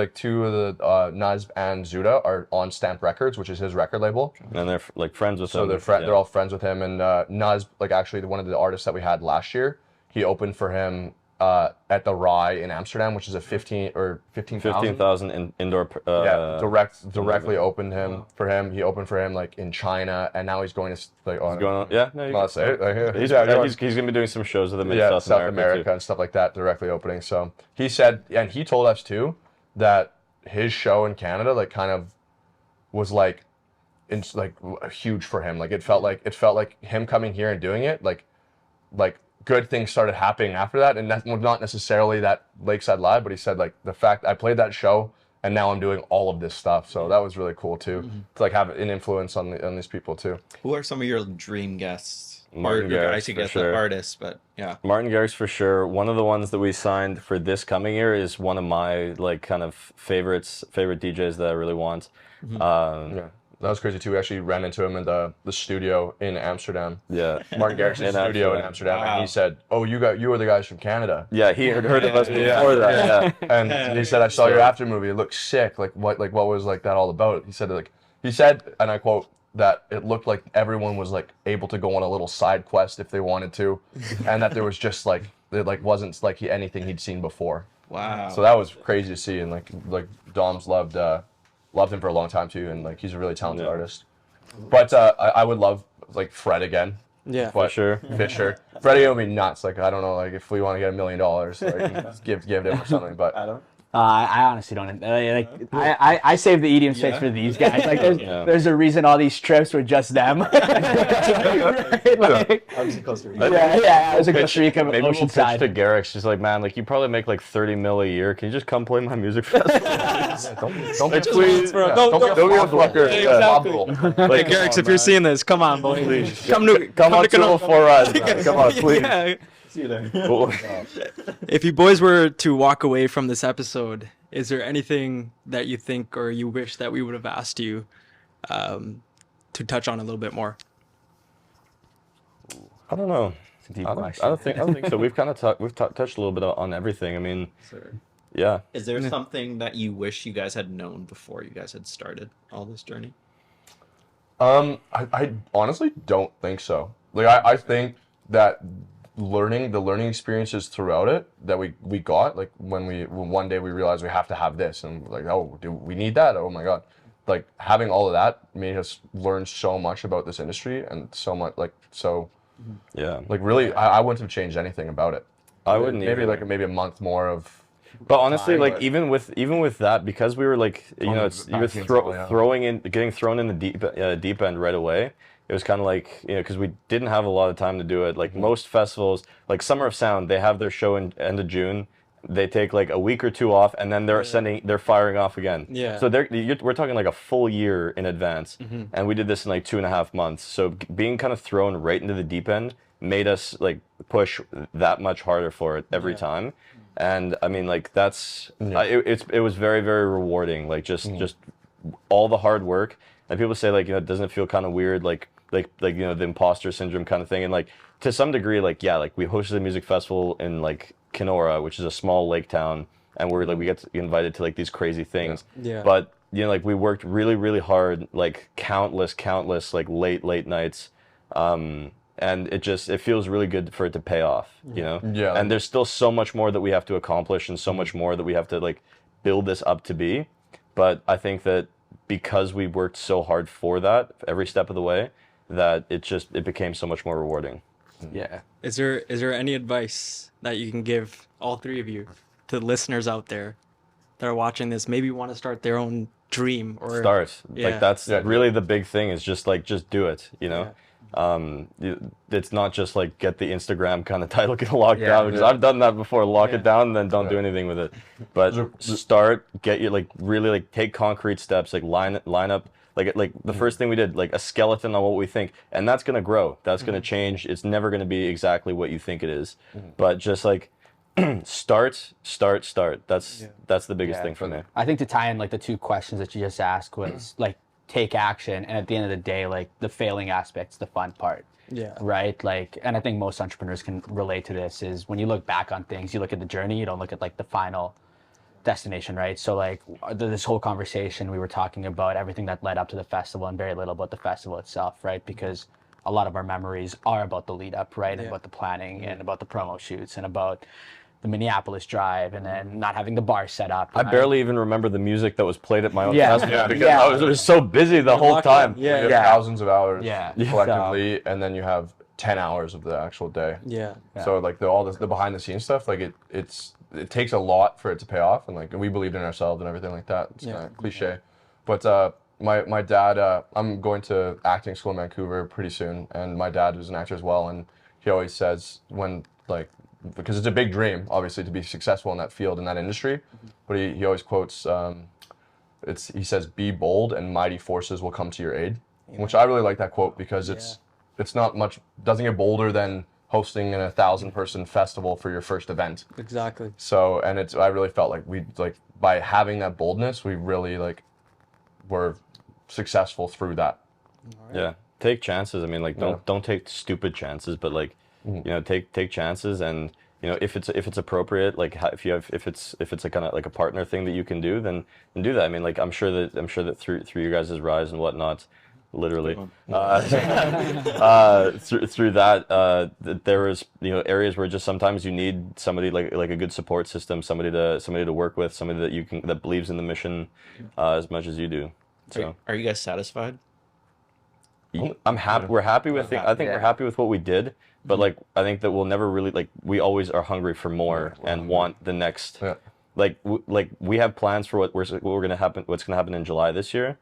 of the Naz and Zuda are on Stamp Records, which is his record label. And they're like friends with So him. they're all friends with him. And Naz, like actually one of the artists that we had last year, he opened for him at the Rye in Amsterdam, which is a 15,000 indoor. Directly opened him for him. He opened for him like in China, and now he's going to like Going on, yeah, no, I'll say it. Like, he's gonna be doing some shows with him in South South America too. and stuff like that, directly opening. So he said, and he told us too that his show in Canada like kind of was like, it's like huge for him. Like it felt like him coming here and doing it like good things started happening after that, and that's not necessarily that Lakeside Live, but he said like the fact I played that show and now I'm doing all of this stuff, so that was really cool too to like have an influence on these people too. Who are some of your dream guests? Martin Garrix, I should for guess sure. the artists, but yeah. Martin Garrix for sure. One of the ones that we signed for this coming year is one of my like kind of favorite DJs that I really want. Yeah. That was crazy too. We actually ran into him in the studio in Amsterdam. Yeah, Martin Garrix's studio in Amsterdam, and he said, "Oh, you were the guys from Canada." Yeah, he had heard of us before that. Yeah, And he said, "I saw your after movie. It looked sick. Like what was like that all about?" He said, and I quote, that it looked like everyone was like able to go on a little side quest if they wanted to, and that there was just like it like wasn't like anything he'd seen before. Wow. So that was crazy to see, and like Dom's loved him for a long time too, and like he's a really talented artist. But I would love like Fred again. Yeah, But sure. Fisher. Freddie would be nuts. Like I don't know, like if we want to get $1 million, like give him or something. But I honestly don't. I save the EDM space for these guys. Like, there's a reason all these trips were just them. Right? Like, yeah, it was a Costa Rica, Maybe we'll pitch Oceanside. to Garrix. She's like, man, like you probably make like 30 mil a year. Can you just come play my music festival? don't be please, don't be a fucker. Exactly. Like, Hey, Garrix, if you're seeing this, come on, boy. come on to Kenora. 204 Rise. Come on, please. Yeah. See you there. If you boys were to walk away from this episode, is there anything that you think or you wish that we would have asked you to touch on a little bit more? I don't know. I don't think so. We've kind of touched a little bit on everything. I mean, yeah. Is there something that you wish you guys had known before you guys had started all this journey? I honestly don't think so. Like I think that the learning experiences throughout it that we got, like when one day we realized we have to have this, and like, oh, do we need that? Oh my god. Like having all of that made us learn so much about this industry, and so much really I wouldn't have changed anything about it. I wouldn't maybe either. maybe a month more of. But honestly, time, like but- even with that, because we were like, you know, it's you were getting thrown in the deep end right away. It was kind of like, you know, because we didn't have a lot of time to do it. Like most festivals, like Summer of Sound, they have their show in end of June. They take like a week or two off, and then they're firing off again. Yeah. So we're talking like a full year in advance, and we did this in like 2.5 months. So being kind of thrown right into the deep end made us like push that much harder for it every time. And I mean, like it was very, very rewarding. Like just all the hard work. And people say like, you know, doesn't it feel kind of weird, like you know, the imposter syndrome kind of thing. And like to some degree, like, yeah, like we hosted a music festival in like Kenora, which is a small lake town, and we're like we get invited to like these crazy things. Yeah. But you know, like we worked really, really hard, like countless like late nights, and it feels really good for it to pay off, you know. Yeah. And there's still so much more that we have to accomplish, and so much more that we have to like build this up to be. But I think that because we worked so hard for that every step of the way, that it became so much more rewarding. Yeah. Is there any advice that you can give, all three of you, to the listeners out there that are watching this, maybe want to start their own dream or Start. Yeah. Like that's really the big thing, is just do it, you know. It's not just like get the Instagram kind of title get locked down, because I've done that before. Lock it down and then don't do anything with it. But start, get your like really like take concrete steps, like line up like the first thing we did, like a skeleton on what we think, and that's gonna grow, that's gonna change. It's never gonna be exactly what you think it is, but just like start. That's the biggest thing for me. I think to tie in like the two questions that you just asked was like take action, and at the end of the day, like the failing aspect's the fun part. Yeah. Right. Like, and I think most entrepreneurs can relate to this, is when you look back on things, you look at the journey, you don't look at like the final destination, right? So like this whole conversation, we were talking about everything that led up to the festival and very little about the festival itself, right? Because a lot of our memories are about the lead up, right? And about the planning and about the promo shoots and about the Minneapolis drive, and then not having the bar set up. I barely even remember the music that was played at my own Yeah. festival, Yeah. because Yeah. I was so busy the whole time. You have thousands of hours Yeah. collectively, and then you have 10 hours of the actual day. Yeah. So like all the behind the scenes stuff, like it takes a lot for it to pay off, and like we believed in ourselves and everything like that. It's kind of cliche, but my dad, I'm going to acting school in Vancouver pretty soon, and my dad is an actor as well, and he always says, when like, because it's a big dream obviously to be successful in that field, in that industry, but he always quotes, he says, be bold and mighty forces will come to your aid, which I really like that quote, because it's not much, doesn't get bolder than hosting an 1,000-person festival for your first event. Exactly. So, and I really felt like we, like, by having that boldness, we really like were successful through that. Yeah, take chances. I mean, like don't take stupid chances, but like you know, take chances, and you know, if it's appropriate, like if it's a kind of like a partner thing that you can do, then do that. I mean, like I'm sure that through you guys' rise and whatnot, literally through that there is, you know, areas where just sometimes you need somebody like a good support system, somebody to work with, somebody that believes in the mission as much as you do. So Are you guys satisfied? I'm happy. We're happy with I think we're happy with what we did, but like I think that we'll never really, like, we always are hungry for more and want the next. Yeah. Like we have plans for what's gonna happen in July this year.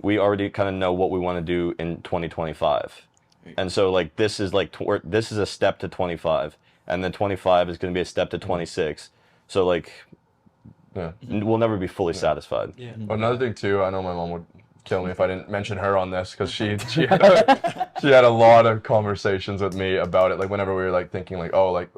We already kind of know what we want to do in 2025, and so like this is a step to 25, and then 25 is going to be a step to 26. So like, we'll never be fully satisfied. Yeah. Another thing too, I know my mom would kill me if I didn't mention her on this, because she had a lot of conversations with me about it. Like whenever we were like thinking like, oh, like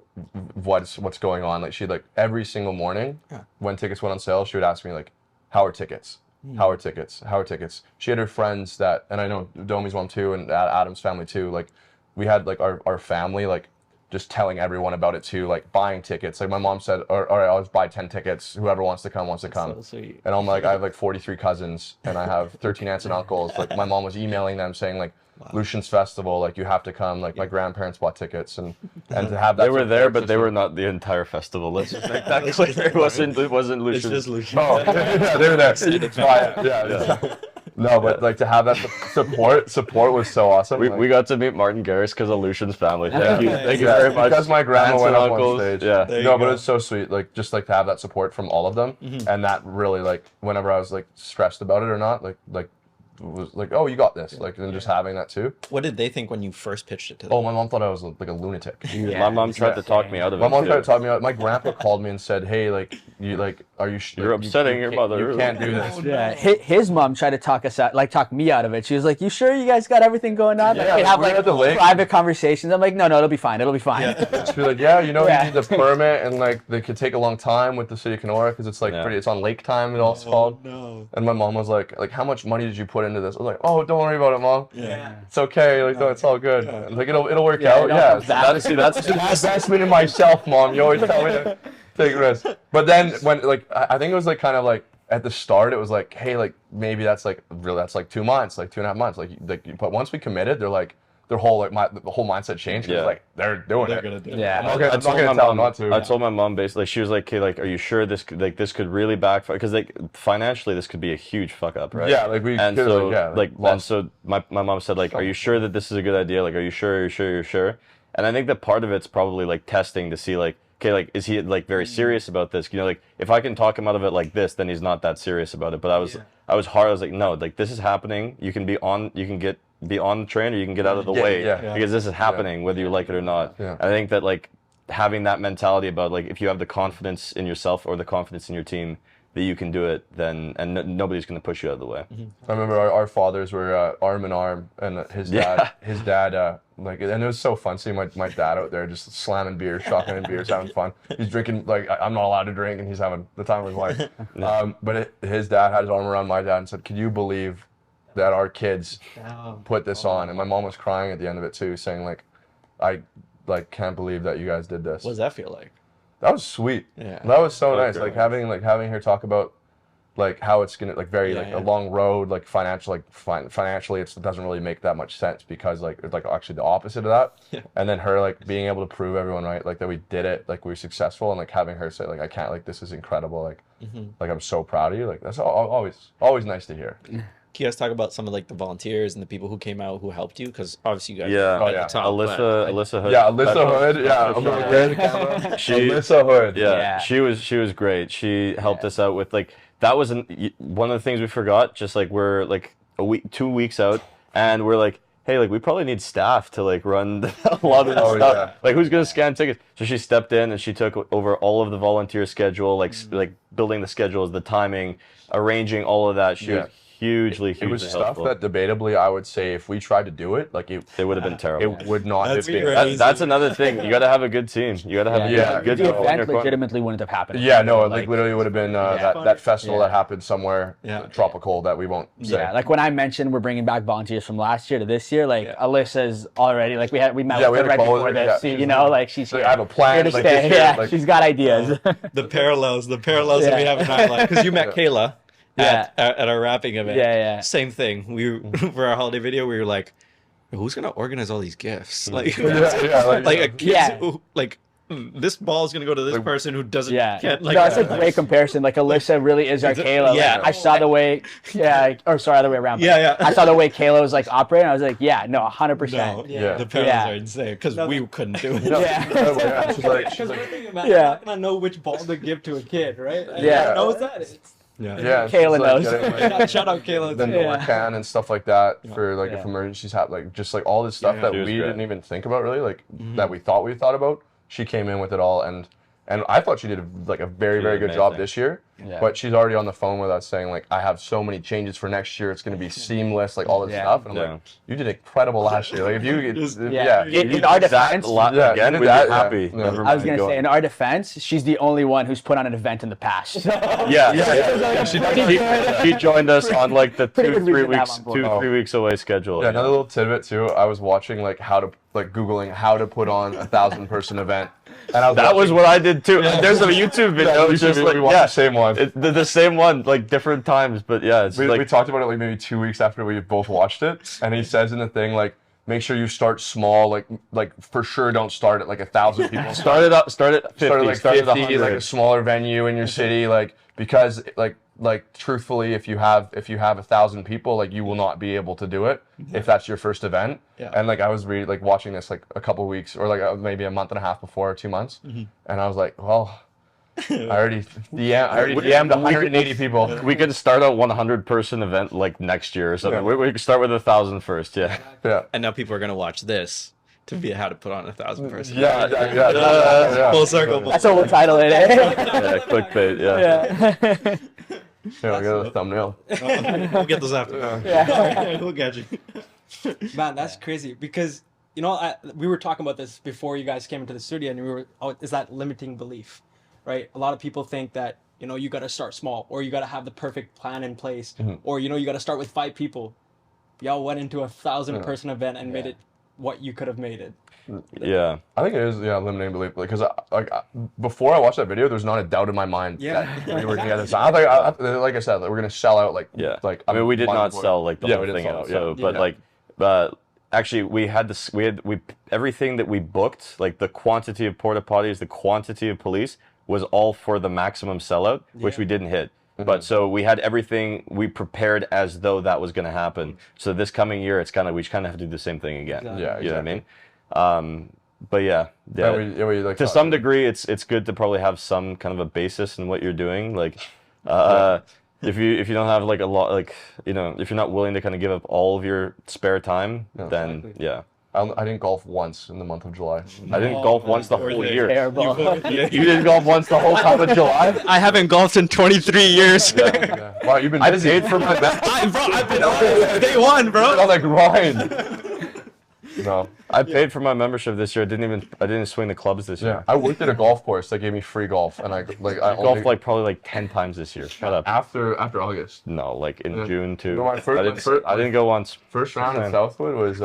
what's going on, like she'd like every single morning when tickets went on sale, she would ask me like, how are tickets? How are tickets? How are tickets? She had her friends that, and I know Domi's mom too, and Adam's family too. Like we had like our family like just telling everyone about it too, like buying tickets. Like my mom said, all right, I'll just buy 10 tickets. Whoever wants to come wants to come. So sweet. And I'm like, I have like 43 cousins, and I have 13 aunts and uncles. Like my mom was emailing them saying like, Lucien's festival, like you have to come. Like my grandparents bought tickets, and to have that. They were there, but they were not the entire festival. Let's just make that clear. It wasn't Lucian. It's just Lucien. Oh, yeah, they were there. Yeah. No, but like to have that support was so awesome. We got to meet Martin Garrix because of Lucian's family. Thank you very much. Because my grandma Aunts went and up uncles, on stage. yeah. No, but it's so sweet. Like just like to have that support from all of them, and that really like whenever I was like stressed about it or not, like was like, oh, you got this. Like and just having that too. What did they think when you first pitched it to them? Oh, my mom thought I was like a lunatic. My mom tried to talk me out of it. My mom too. tried to talk me out. My grandpa called me and said, hey, like you like, are you? You're upsetting your mother. You can't do this. Yeah, his mom tried to talk us out, like talk me out of it. She was like, "You sure you guys got everything going on?" Like, Yeah, we have we're like at the lake. private conversations. I'm like, "No, it'll be fine. It'll be fine." She'd be like, yeah, you know, Yeah. you need the permit, and like they could take a long time with the city of Kenora because it's like it's on lake time. It all called. No. And my mom was like, how much money did you put into this? I was like, oh, don't worry about it, mom. Yeah. It's okay. Like, no, it's all good. Like, it'll work Yeah, out. it all Yeah. comes back. That's an investment in myself, mom. You always tell me to take risks. But then when like I think it was like kind of like at the start, it was like, hey, like maybe that's like real. That's like 2 months, like 2.5 months. But once we committed, they're like. Their whole the whole mindset changed. Yeah. Like they're doing They're it. gonna do it. Yeah. I'm not gonna tell them not to. I told my mom basically, like, she was like, "Okay, like, are you sure this could really backfire? Because like financially, this could be a huge fuck up, right?" Yeah, like we And could, so like, and lost- so my mom said like, "Are you sure that this is a good idea? Like, are you sure? You're sure? You're sure?" And I think that part of it's probably like testing to see like, okay, like is he like very serious about this? You know, like if I can talk him out of it like this, then he's not that serious about it. But I was hard. I was like, no, like this is happening. You can be on the train, or you can get out of the way because this is happening whether you like it or not. Yeah. I think that like having that mentality about like if you have the confidence in yourself or the confidence in your team that you can do it, then nobody's going to push you out of the way. I remember our fathers were arm in arm, and his dad, like, and it was so fun seeing my dad out there just slamming beers, shotgunning beers, having fun. He's drinking, like, I'm not allowed to drink, and he's having the time of his life. But his dad had his arm around my dad and said, "Can you believe that our kids put this on?" And my mom was crying at the end of it too, saying like, "I like can't believe that you guys did this." What does that feel like? That was sweet. Yeah. That was so That nice. was Like having her talk about like how it's gonna like very Yeah, a long road, like financially it doesn't really make that much sense because like it's like actually the opposite of that. Yeah. And then her like being able to prove everyone right, like that we did it, like we were successful, and like having her say like I can't, like this is incredible, like like I'm so proud of you, like that's always nice to hear. Can you guys talk about some of like the volunteers and the people who came out who helped you? Because obviously you guys Yeah. were Oh, at yeah. the top, Alyssa Hood. Yeah, Alyssa Hood. Yeah, Petro- I'm gonna get the camera. She- Alyssa Hood. Yeah, Yeah. she was great. She helped us out with like that was one of the things we forgot. Just like we're like 2 weeks out, and we're like, hey, like we probably need staff to like run a lot of this Oh, stuff. yeah. Like who's gonna scan tickets? So she stepped in and she took over all of the volunteer schedule, like like building the schedules, the timing, arranging all of that. She was hugely It was stuff helpful. that debatably I would say if we tried to do it, like it It would have been terrible. it would not have been. crazy. That's another thing. You got to have a good team. You got to have a Yeah. good The people in your event corner. legitimately wouldn't have happened. Yeah, no, like literally would have been that festival Yeah. that happened somewhere tropical that we won't say. Yeah, like when I mentioned we're bringing back volunteers from last year to this year, like Alyssa's already like we met we with had her a right call before with her, this. yeah. You know, like she's like, here. I have a plan, Here to like, stay. this year, Yeah, like- she's got ideas. the parallels that we have in our life. Because you met Kayla at our wrapping event. Yeah. Same thing. We for our holiday video, we were like, who's gonna organize all these gifts? Like, like a kid, Yeah. like this ball is gonna go to this person who doesn't. Yeah, Can't, no, that's a great comparison. Like Alyssa really is our Kayla. Like, yeah. I saw the way, or sorry, other way around. Yeah. I saw the way Kayla was like operating. I was like, yeah, no, 100%. No, Yeah. the parallels Yeah. are insane because we couldn't do it. Yeah. She's like, Because we're thinking about, Yeah. I'm not gonna know which ball to give to a kid, right? Yeah. Who knows that? yeah, Kayla she's, like, knows. getting, like, Shout out Kayla. the too. Norcan and stuff like that for like Yeah. if emergencies happen, like just like all this stuff that She we was great. didn't even think about really, like that we thought about. She came in with it all, and I thought she did a very did good job amazing. this year. Yeah. But she's already on the phone with us saying like I have so many changes for next year. It's going to be seamless, like all this Yeah. stuff. And I'm Yeah. like, you did incredible last year. Like if you, Yeah. In our defense, Yeah, again, you we'd did that, be happy. yeah. Never I was mind. gonna say, in our defense, she's the only one who's put on an event in the past. Yeah. She joined us on like the Pretty good 3 reason to have weeks, on board. 2-3 weeks away schedule. Yeah, another little tidbit too. I was watching like how to Googling how to put on 1,000-person event, and I was That was watching- what I did too. There's a YouTube video. It's just like we watched the same one. the same one, like different times, but yeah, it's We like talked about it like maybe 2 weeks after we both watched it, and he says in the thing like, make sure you start small, like for sure don't start at like 1,000 people. start at 50, start at like start 50, at 100. like a smaller venue in your city, like because like truthfully, if you have 1,000 people, like you will not be able to do it if that's your first event. Yeah. And like I was like watching this like a couple weeks or like maybe a month and a half before, 2 months, and I was like, well, I already DM'd 180 people. We could start a 100-person event like next year or something. Yeah. We could start with 1,000 first. Yeah. Yeah. And now people are gonna watch this to be how to put on 1,000 person. Yeah. Full circle. That's what we'll title it. Eh? Yeah, clickbait. Yeah. Yeah, I'll get a thumbnail. We'll get those after. Yeah. We'll get you. Man, that's crazy because you know we were talking about this before you guys came into the studio, and we were, is that limiting belief, right? A lot of people think that you got to start small, or you got to have the perfect plan in place, or you got to start with 5 people. Y'all went into 1,000 person event and made it what you could have made it. Yeah. I think it is, limiting belief, because before I watched that video, there's not a doubt in my mind that we were gonna get this. Like I said, we're gonna sell out. I mean, we did not sell like the whole we didn't thing sell out. it, So, yeah. but actually, we had everything that we booked, like the quantity of porta potties, the quantity of police, was all for the maximum sellout, which we didn't hit. But so we had everything we prepared as though that was going to happen. So this coming year, we kind of have to do the same thing again. Exactly. Yeah, You know what I mean? But yeah. we like To some degree, it's good to probably have some kind of a basis in what you're doing. Like, if you don't have like a lot, like if you're not willing to kind of give up all of your spare time, then Exactly. I didn't golf once in the month of July. I didn't golf once the whole year. Terrible. You didn't golf once the whole time of July? I haven't golfed in 23 years. Yeah. Wow, you've been busy. I paid for my I've been on day one, bro. on that grind. No. I paid for my membership this year. I didn't swing the clubs this Yeah, year. I worked at a golf course that gave me free golf, and I Golfed like probably 10 times this year. Shut up. after August. No, like in June too. No, my first- I didn't go once. First round at Southwood was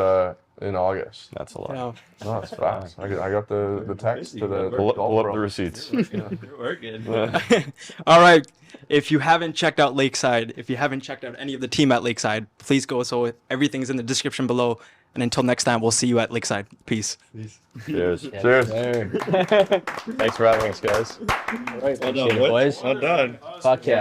in August. That's a lot. No. No, that's fast. I got the text to the Pull golf up pro. the receipts. We're good. All right. If you haven't checked out Lakeside, if you haven't checked out any of the team at Lakeside, please go. So everything's in the description below. And until next time, we'll see you at Lakeside. Peace. Cheers. Cheers. Thanks for having us, guys. All right, appreciate it, boys. Well done. Fuck yeah.